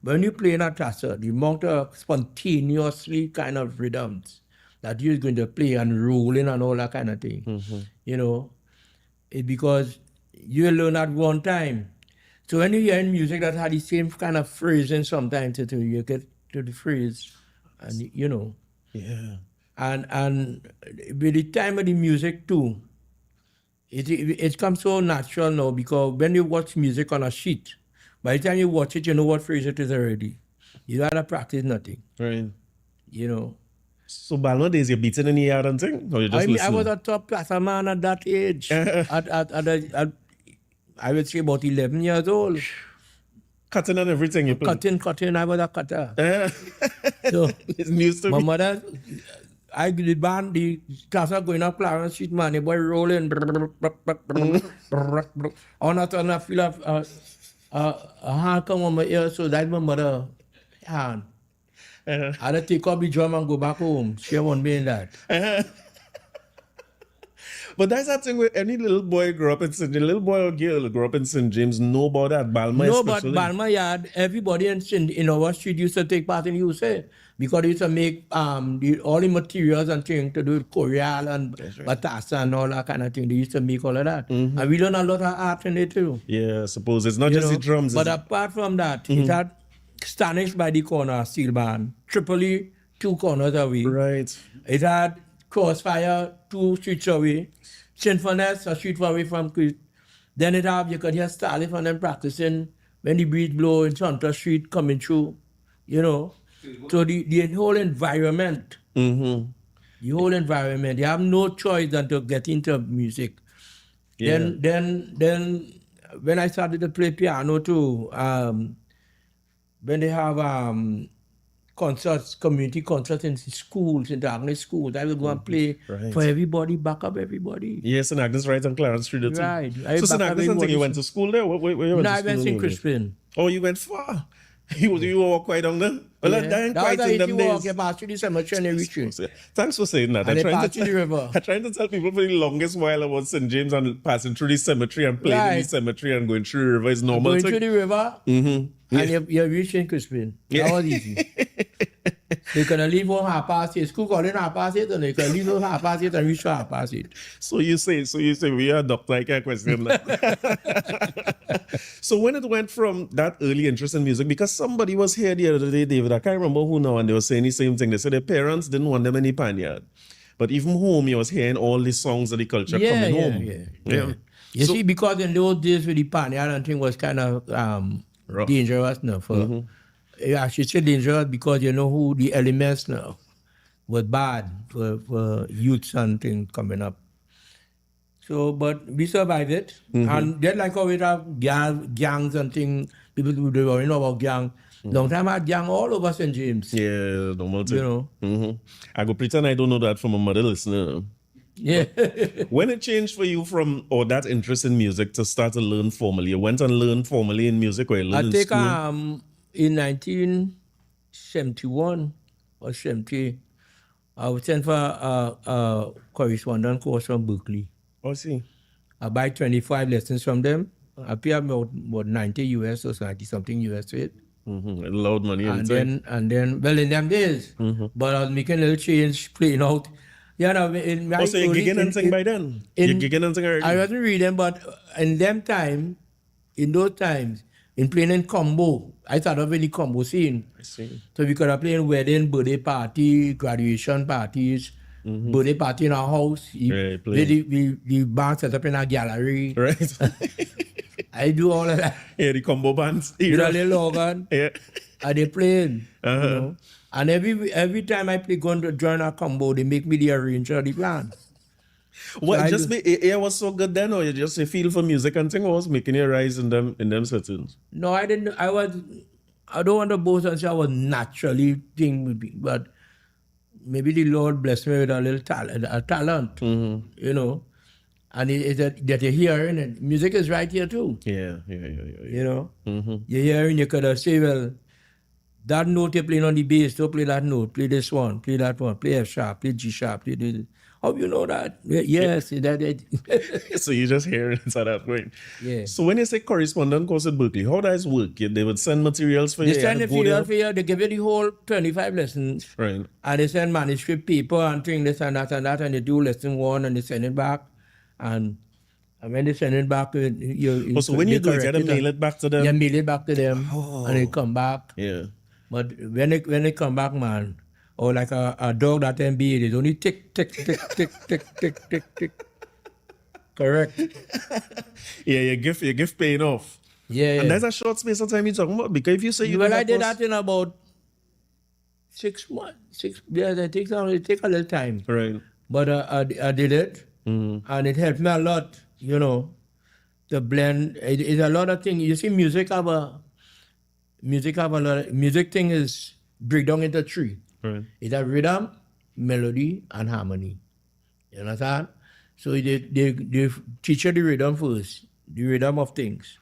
But when you play in a tassa, the amount of spontaneously kind of rhythms that you're going to play and rolling and all that kind of thing, you know, it's because you learn at one time. So when you hear music that had the same kind of phrasing sometimes, you get to the phrase, and you know. Yeah. And with the time of the music too, it comes so natural now, because when you watch music on a sheet, by the time you watch it, you know what phrase it is already. You gotta practice nothing. Right. You know. So Balma days, you're beating in the yard and thing? Or you just listening? I was a top class man at that age. I would say about 11 years old. Cutting and everything you play? Cutting, I was a cutter. So, it's news to my me. mother, the band, the class going up Clarence Street, man, the boy rolling. On I feel a hand come on my ear, so that's my mother hand. I had to take up the drum and go back home. She won't be in that. But that's that thing where any little boy grew up in St. James, little boy or girl grew up in St. James, know about that Balma. No, but Balma yard, everybody in our street used to take part in USA, because they used to make all the materials and things to do with Koreal and Batasa and all that kind of thing. They used to make all of that. And we learn a lot of art in it too. Yeah, I suppose. It's not just the drums. But apart from that, it had Stanish by the corner steel band, Tripoli 2 corners away. Right. It had Crossfire 2 streets away, Sinfoness a street away from Chris. Then you could hear Starliff and them practicing when the breeze blow in Santa Street coming through, you know. So the whole environment, the whole environment, you have no choice than to get into music. Yeah. Then when I started to play piano too, when they have concerts, community concerts in schools, in the Agnes schools, I will go and play for everybody, back up everybody. Yes, and Agnes right on Clarence Street. Right. So St. Agnes, and you went to school there? Where you went no, to I went to St. Crispin. Oh, you went far. You walk quite down there? Well, Yeah. that ain't That quite was in them days. walk, you pass through the cemetery and you reach it. Thanks for saying that. And I'm they trying pass through the river. I'm trying to tell people for the longest while about St. James and passing through the cemetery and playing in the Right. cemetery and going through the river is normal. Going through the river, and you reach St. Crispin. Yeah. That was easy. You can leave home 8:30. School calling 8:30, and you can leave home 8:30 and reach 8:30. So you say we are a doctor, I can't question that. So when it went from that early interest in music, because somebody was here the other day, David, I can't remember who now, and they were saying the same thing. They said their parents didn't want them in the panyard. But even home, you was hearing all the songs of the culture coming home. Yeah. You see, because in those days with the panyard and thing was kind of dangerous now for I should say dangerous because you know who the elements now was bad for youths and things coming up. So, but we survived it. And then like how we have gangs and things, people who don't know about gang. Long time I had gang all over St. James. Yeah, normal thing. You know. I go pretend I don't know that from a mother listener. Yeah. When it changed for you from that interest in music to start to learn formally, you went and learned formally in music or you learned in school? In 1971 or 70, I was sent for a correspondence course from Berkeley. Oh, I see. I buy 25 lessons from them. I pay about 90 US or 90 something US rate. A lot of money. And then, well, in them days, but I was making a little change, playing out. Yeah, no, in my so you're gigging and sing by then? You're gigging and sing already? I wasn't reading, but in those times, in playing in combo, I started off in the combo scene. I see. So we could have played wedding, birthday party, graduation parties, birthday party in our house. The band set up in our gallery. Right. I do all of that. Yeah, the combo bands. With a little organ. Yeah. And they playing. You know? And every time I play going to join a combo, they make me the arranger of the band. What so just it was so good then, or you just a feel for music and thing, or was making you rise in them settings? No, I didn't. I don't want to boast and say I was naturally thing with me, but maybe the Lord blessed me with a little talent, you know. And it's that you're hearing it. Music is right here too. Yeah. You know, you're hearing, you could say, well, that note you're playing on the bass, don't play that note, play this one, play that one, play F sharp, play G sharp, play this. How you know that? Yes, that. So you just hear it at that point. Yeah. So when you say correspondent course at Berkeley, how does it work? They would send materials for you? They send material for you, they give you the whole 25 lessons. Right. And they send manuscript paper and things, this and that, and they do lesson 1 and they send it back. And when they send it back, so when you do it, you have to mail it back to them? You mail it back to them, and they come back. Yeah. But when they come back, man, or like a dog that MBA, it's only tick, tick, tick, tick, tick, tick, tick, tick. Correct. Yeah, your gift paying off. Yeah. And there's a short space of time you're talking about, because if you say you I did that in about 6 months. It takes a little time. Right. But I did it, and it helped me a lot, you know, to blend. It's a lot of things. You see, music thing is break down into 3. Right. It's a rhythm, melody, and harmony. You understand? So they teach you the rhythm first, the rhythm of things.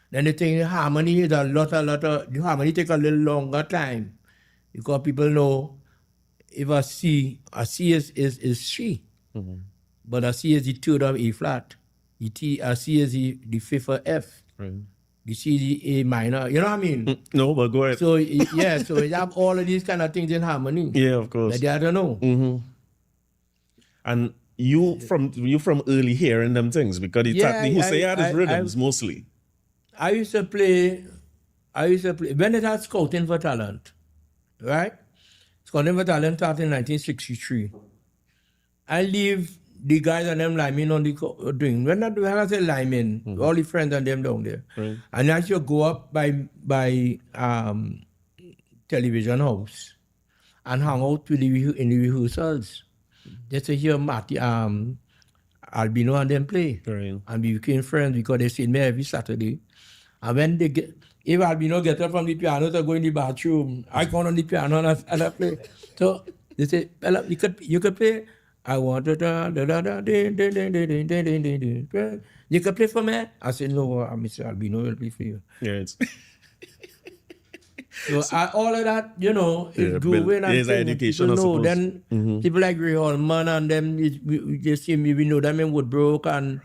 Then the thing, harmony is a lot of, the harmony take a little longer time, because people know if a C is C, but a C is the 3rd of A flat, a C is the 5th of F. Right. The C is the A minor. You know what I mean? No, but go ahead. So so you have all of these kind of things in harmony. Yeah, of course. That they don't know. And you from early hearing them things, because who say you had his rhythms mostly. I used to play when it had Scouting for Talent, right? Scouting for Talent started in 1963. I leave the guys and them linemen on the doing. When I say linemen, all the friends and them down there. Right. And I should go up by television house and hang out in the rehearsals. Just to hear Marty, Albino and them play. Right. And we became friends because they see me every Saturday. And when if Albino get up from the piano to go in the bathroom, I go on the piano and I play. So they say, well, you could play. I want to you can play for me? I said, no, Mr. Albino will play for you. Yeah, So all of that, you know, is grooving and education, people know. I suppose. Then people like Ray Holman and them, we see me, we know them in Woodbrook and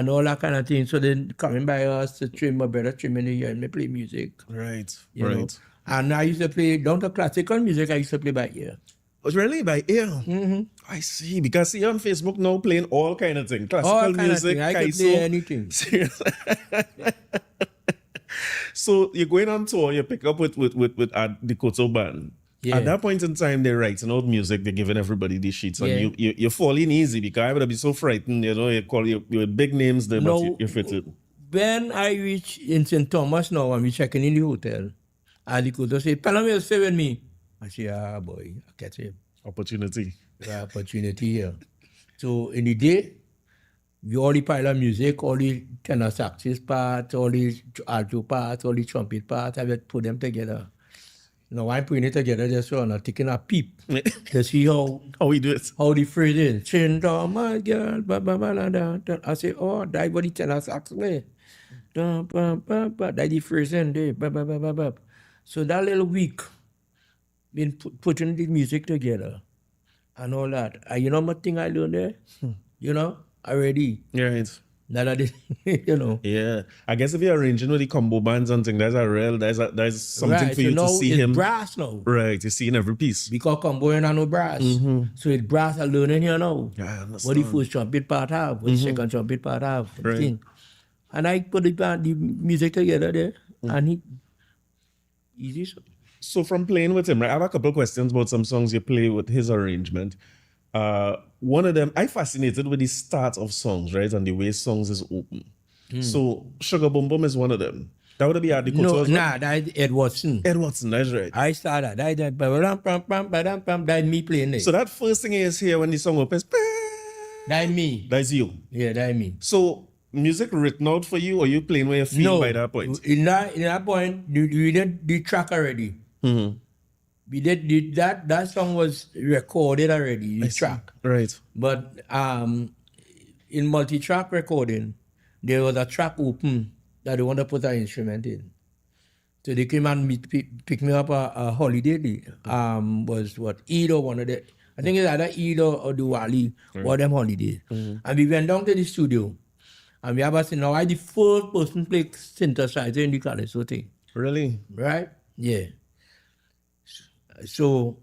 all that kind of thing. So then coming by us to trim my brother, trim in the ear and me play music. Right, you know. And I used to play, down to classical music, I used to play by ear. Oh, really? By ear? I see. Because see on Facebook now playing all kind of things. Classical All kind music, of thing. I could play anything. Seriously. So you're going on tour, you pick up with the Koto band. Yeah. At that point in time, they're writing out music, they're giving everybody these sheets, and you're falling easy, because I would be so frightened, you know, you call you big names there, but you fit it. When I reach in St. Thomas now, and we checking in the hotel, and the Koto say, Panama, stay with me. I say, boy, I catch him. Opportunity. Yeah, opportunity here. So in the day, we all the pile of music, all the tenor saxes parts, all the alto parts, all the trumpet parts, I would put them together. Now I'm putting it together just so I'm not taking a peep to see how we do it. How the phrase is. Chin down, my girl, ba ba ba la da. I say, oh, that what the tenor sax play. Ba ba ba ba. That the phrase in there. Ba ba ba ba ba. So that little week, been putting the music together and all that. And you know what thing I learned there? You know, already. Yeah, it's that I did, you know. Yeah, I guess if you're arranging with the combo bands and things, there's something right, for you so to see it's him. Brass now. Right, you see in every piece. Because combo and no brass. So it's brass I learning here now. Yeah, I understand. What the first trumpet part have, what the second trumpet part have. Right. Thing. And I put the music together there, and easy. So from playing with him, right, I have a couple of questions about some songs you play with his arrangement. One of them, I'm fascinated with the start of songs, right, and the way songs is open. So Sugar Boom Boom is one of them. That would be at the No, that Ed Watson. Ed Watson, that's right. I started. That me playing it. So that first thing is here when the song opens. That me. That's you. Yeah, that me. So music written out for you, or you playing where you feel by that point? In that point, you did the track already. we did that song was recorded already, the track. Right. But in multi-track recording, there was a track open that they want to put an instrument in. So they came and pick me up a holiday. Was what Eid or one of the, I think it's either Eid or Diwali or them holidays. And we went down to the studio and we have a now I the first person play synthesizer in the Calypso thing. Really? Right? Yeah. So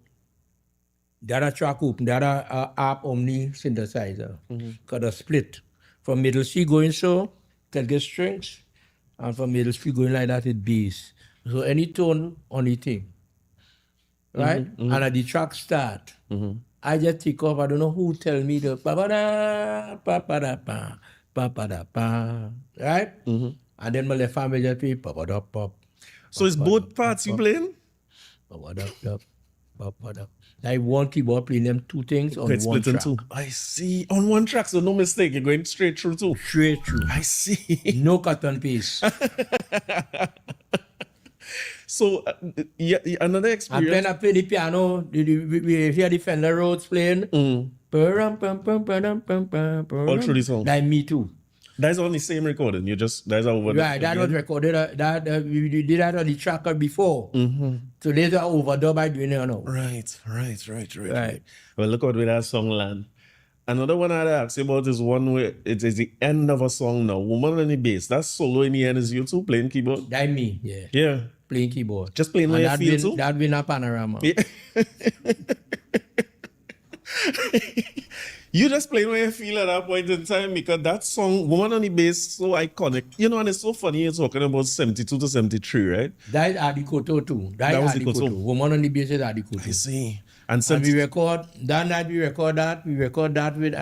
that a track open, that a app omni synthesizer. Got a split. From middle C going so, can get strings, and from middle C going like that with bass. So any tone on the thing. Right? And at the track start, I just take off, I don't know who tell me the pa-pa-da, pa-pa-da-pa, pa-pa-da-pa. Right? And then my left hand will just play pa-pa-da-pop. So it's both parts you playing? Like one keyboard playing them two things on one track. Two. I see. On one track, so no mistake. You're going straight through too. Straight through. I see. No cut and paste. So, another experience. And when I play the piano, we hear the Fender Rhodes playing. All through the song. Like me too. That's on the same recording. That's over. Right, that was recorded. We did that on the tracker before. So later overdub by doing it now. Right. Well, look what with that song land. Another one I'd ask you about is one where it is the end of a song now. Woman on the bass. That solo in the end is you too playing keyboard? That's me, yeah. Yeah. Playing keyboard. Just playing where you feel too? That been a panorama. Yeah. You just playing where you feel at that point in time because that song, Woman on the Bass, so iconic. You know, and it's so funny you're talking about 72 to 73, right? That is Adikoto too. That was Adikoto. Woman on the Bass is Adikoto. I see. And we record, that night we record that with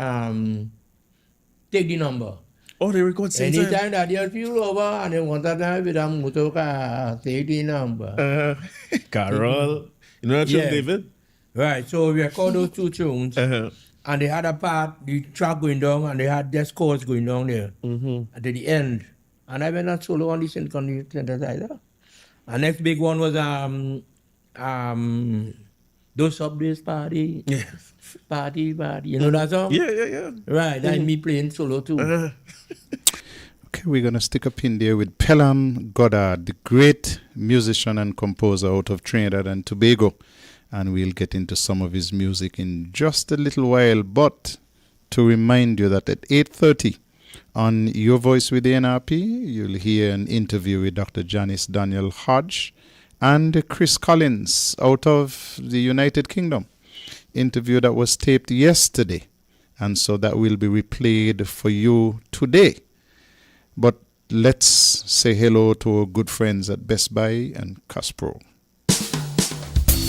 Take the Number. Oh, they record same Anytime that you feel over and they want that time with a motorcar, Take the Number. Carol. You know that tune, David? Right, so we record those two tunes. And they had a part, the track going down, and they had their scores going down there at the end. And I went on solo on the synthesizer. And next big one was Those Subways Party. Yeah. Party. You know that song? Yeah. Right, that's me playing solo too. Okay, we're going to stick a pin there with Pelham Goddard, the great musician and composer out of Trinidad and Tobago. And we'll get into some of his music in just a little while. But to remind you that at 8:30 on Your Voice with the NRP, you'll hear an interview with Dr. Janice Daniel Hodge and Chris Collins out of the United Kingdom. Interview that was taped yesterday. And so that will be replayed for you today. But let's say hello to our good friends at Best Buy and Caspro.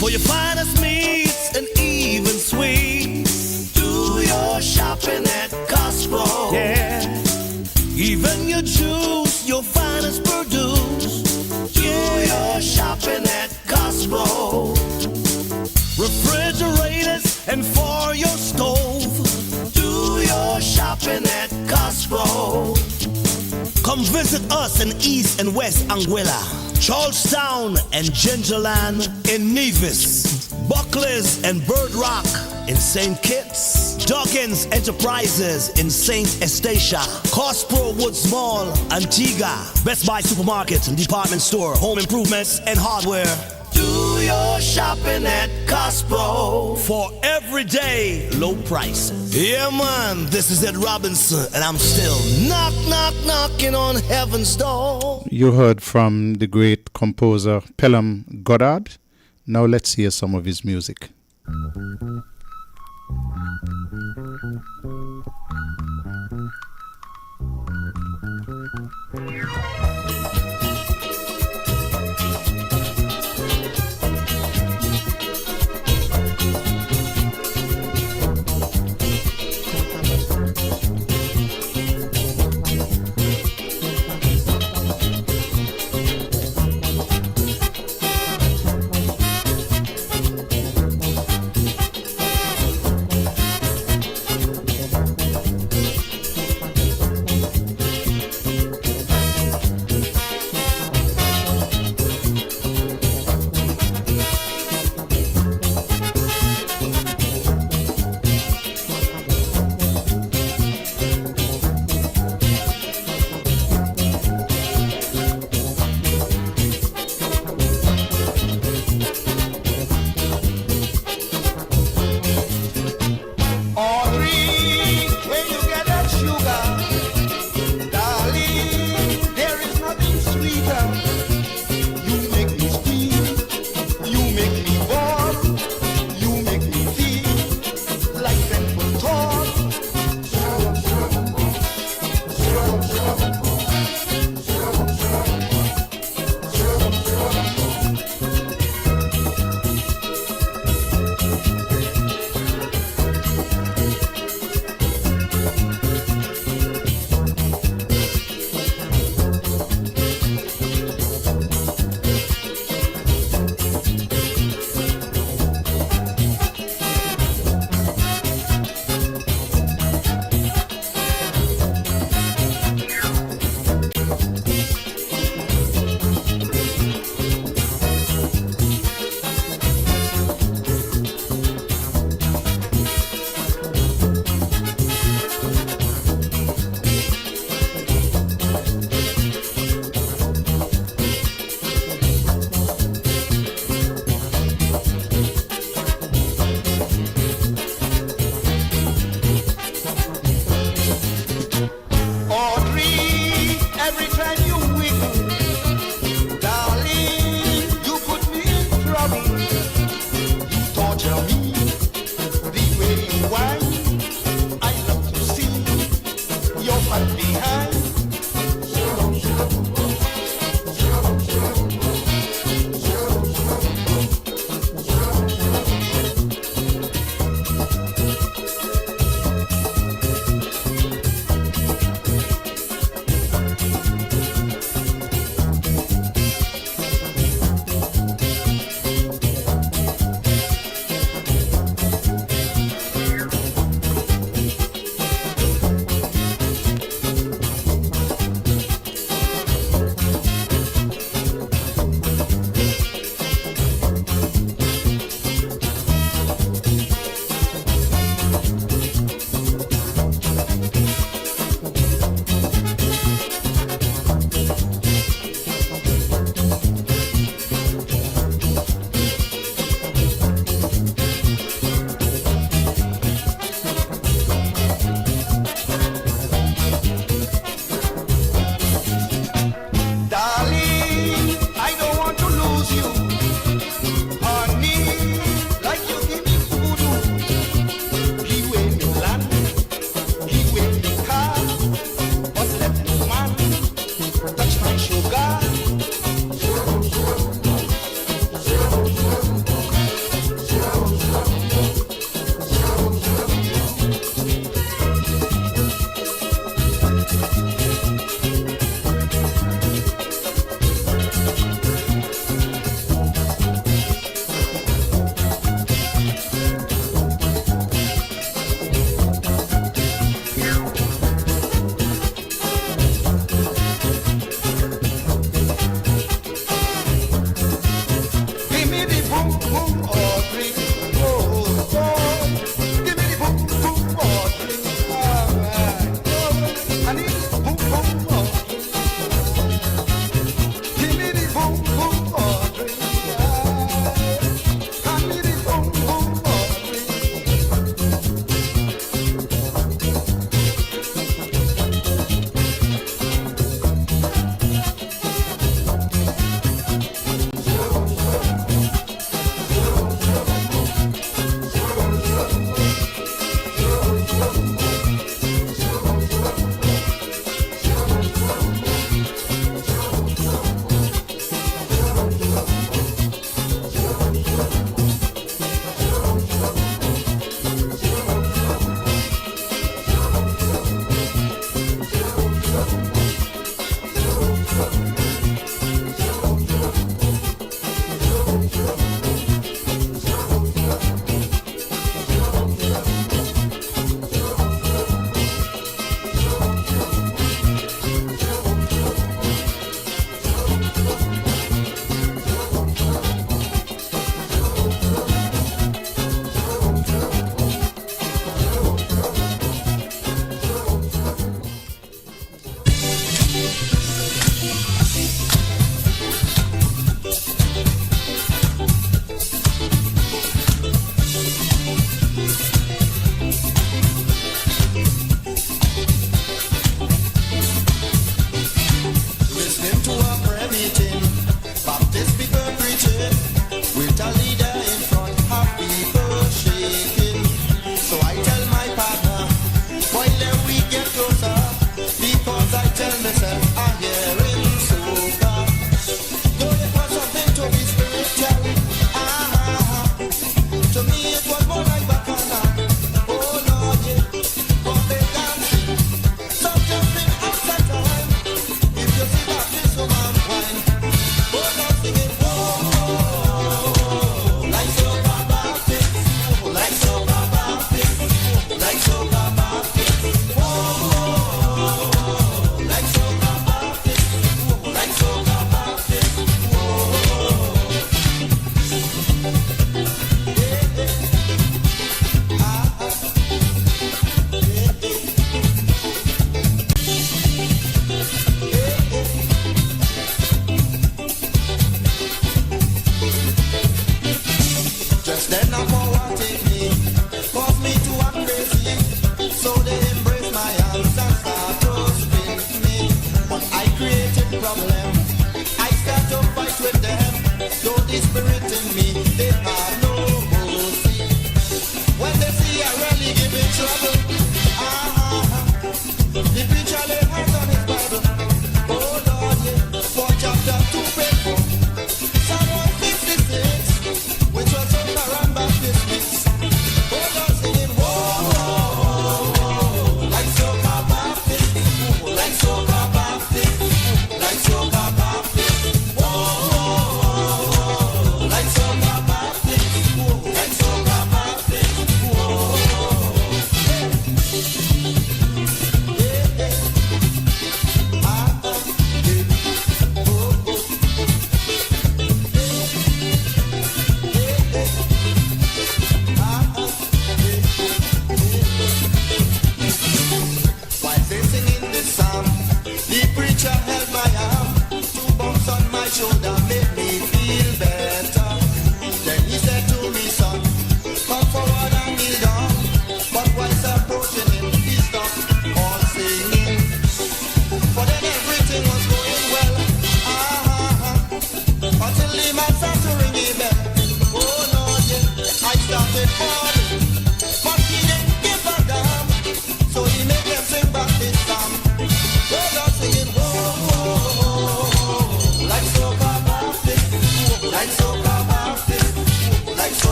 For your finest meats and even sweets, do your shopping at Costco. Yeah. Even your juice, your finest produce, do your shopping at Costco. Refrigerators and for your stove, do your shopping at Costco. Come visit us in East and West Anguilla, Charlestown and Gingerland in Nevis, Buckley's and Bird Rock in St. Kitts, Duggins Enterprises in St. Estacia, Cospro Woods Mall, Antigua, Best Buy Supermarket and Department Store, Home Improvements and Hardware. Do your shopping at Costco for everyday low prices. Yeah, man, this is Ed Robinson, and I'm still knocking on heaven's door. You heard from the great composer Pelham Goddard. Now let's hear some of his music.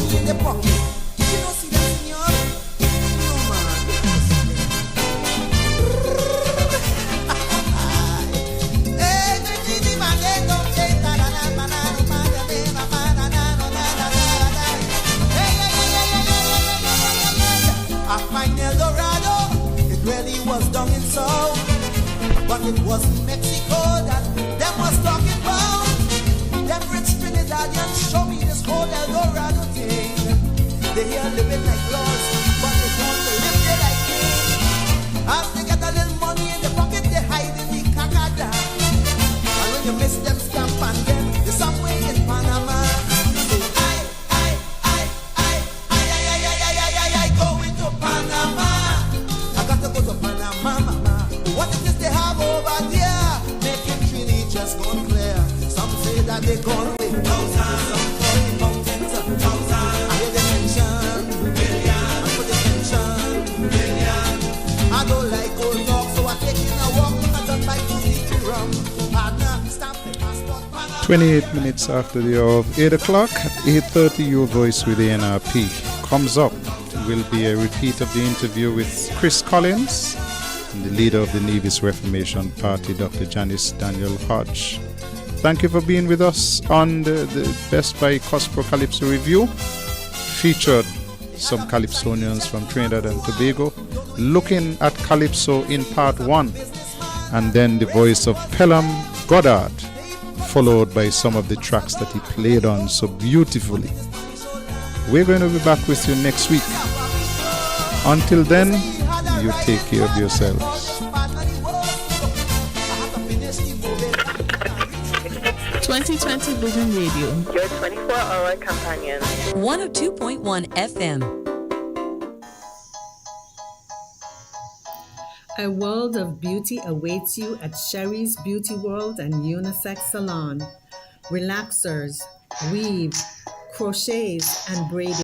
money in the pocket. You don't see that, senor? No, man. Hey, the man, they don't say I find El Dorado, it really was down in South, but it wasn't Mexico that them was talking about. Them rich Trinidadians show me this whole El Dorado thing. They here living like lords, but they want to live there like kings. As they get a little money in the pocket, they hide in the cacada. And when you miss them, scamp on them, there's some way in Panama. They gone away. Some mountains, I hear they mention million. I put the mention million. I don't like old talk, so I take in a walk. I don't like to see rum. Partner, stamp the passport. 28 minutes after the hour of 8 o'clock, at 8:30, Your Voice with the NRP comes up. It will be a repeat of the interview with Chris Collins and the leader of the Nevis Reformation Party, Dr. Janice Daniel Hodge. Thank you for being with us on the Best Buy Gospel Calypso Review. Featured some Calypsonians from Trinidad and Tobago, looking at Calypso in part 1, and then the voice of Pelham Goddard, followed by some of the tracks that he played on so beautifully. We're going to be back with you next week. Until then, you take care of yourselves. 2020 Vision Radio, your 24-hour companion. 102.1 FM. A world of beauty awaits you at Sherry's Beauty World and Unisex Salon. Relaxers, weave, crochets, and braiding.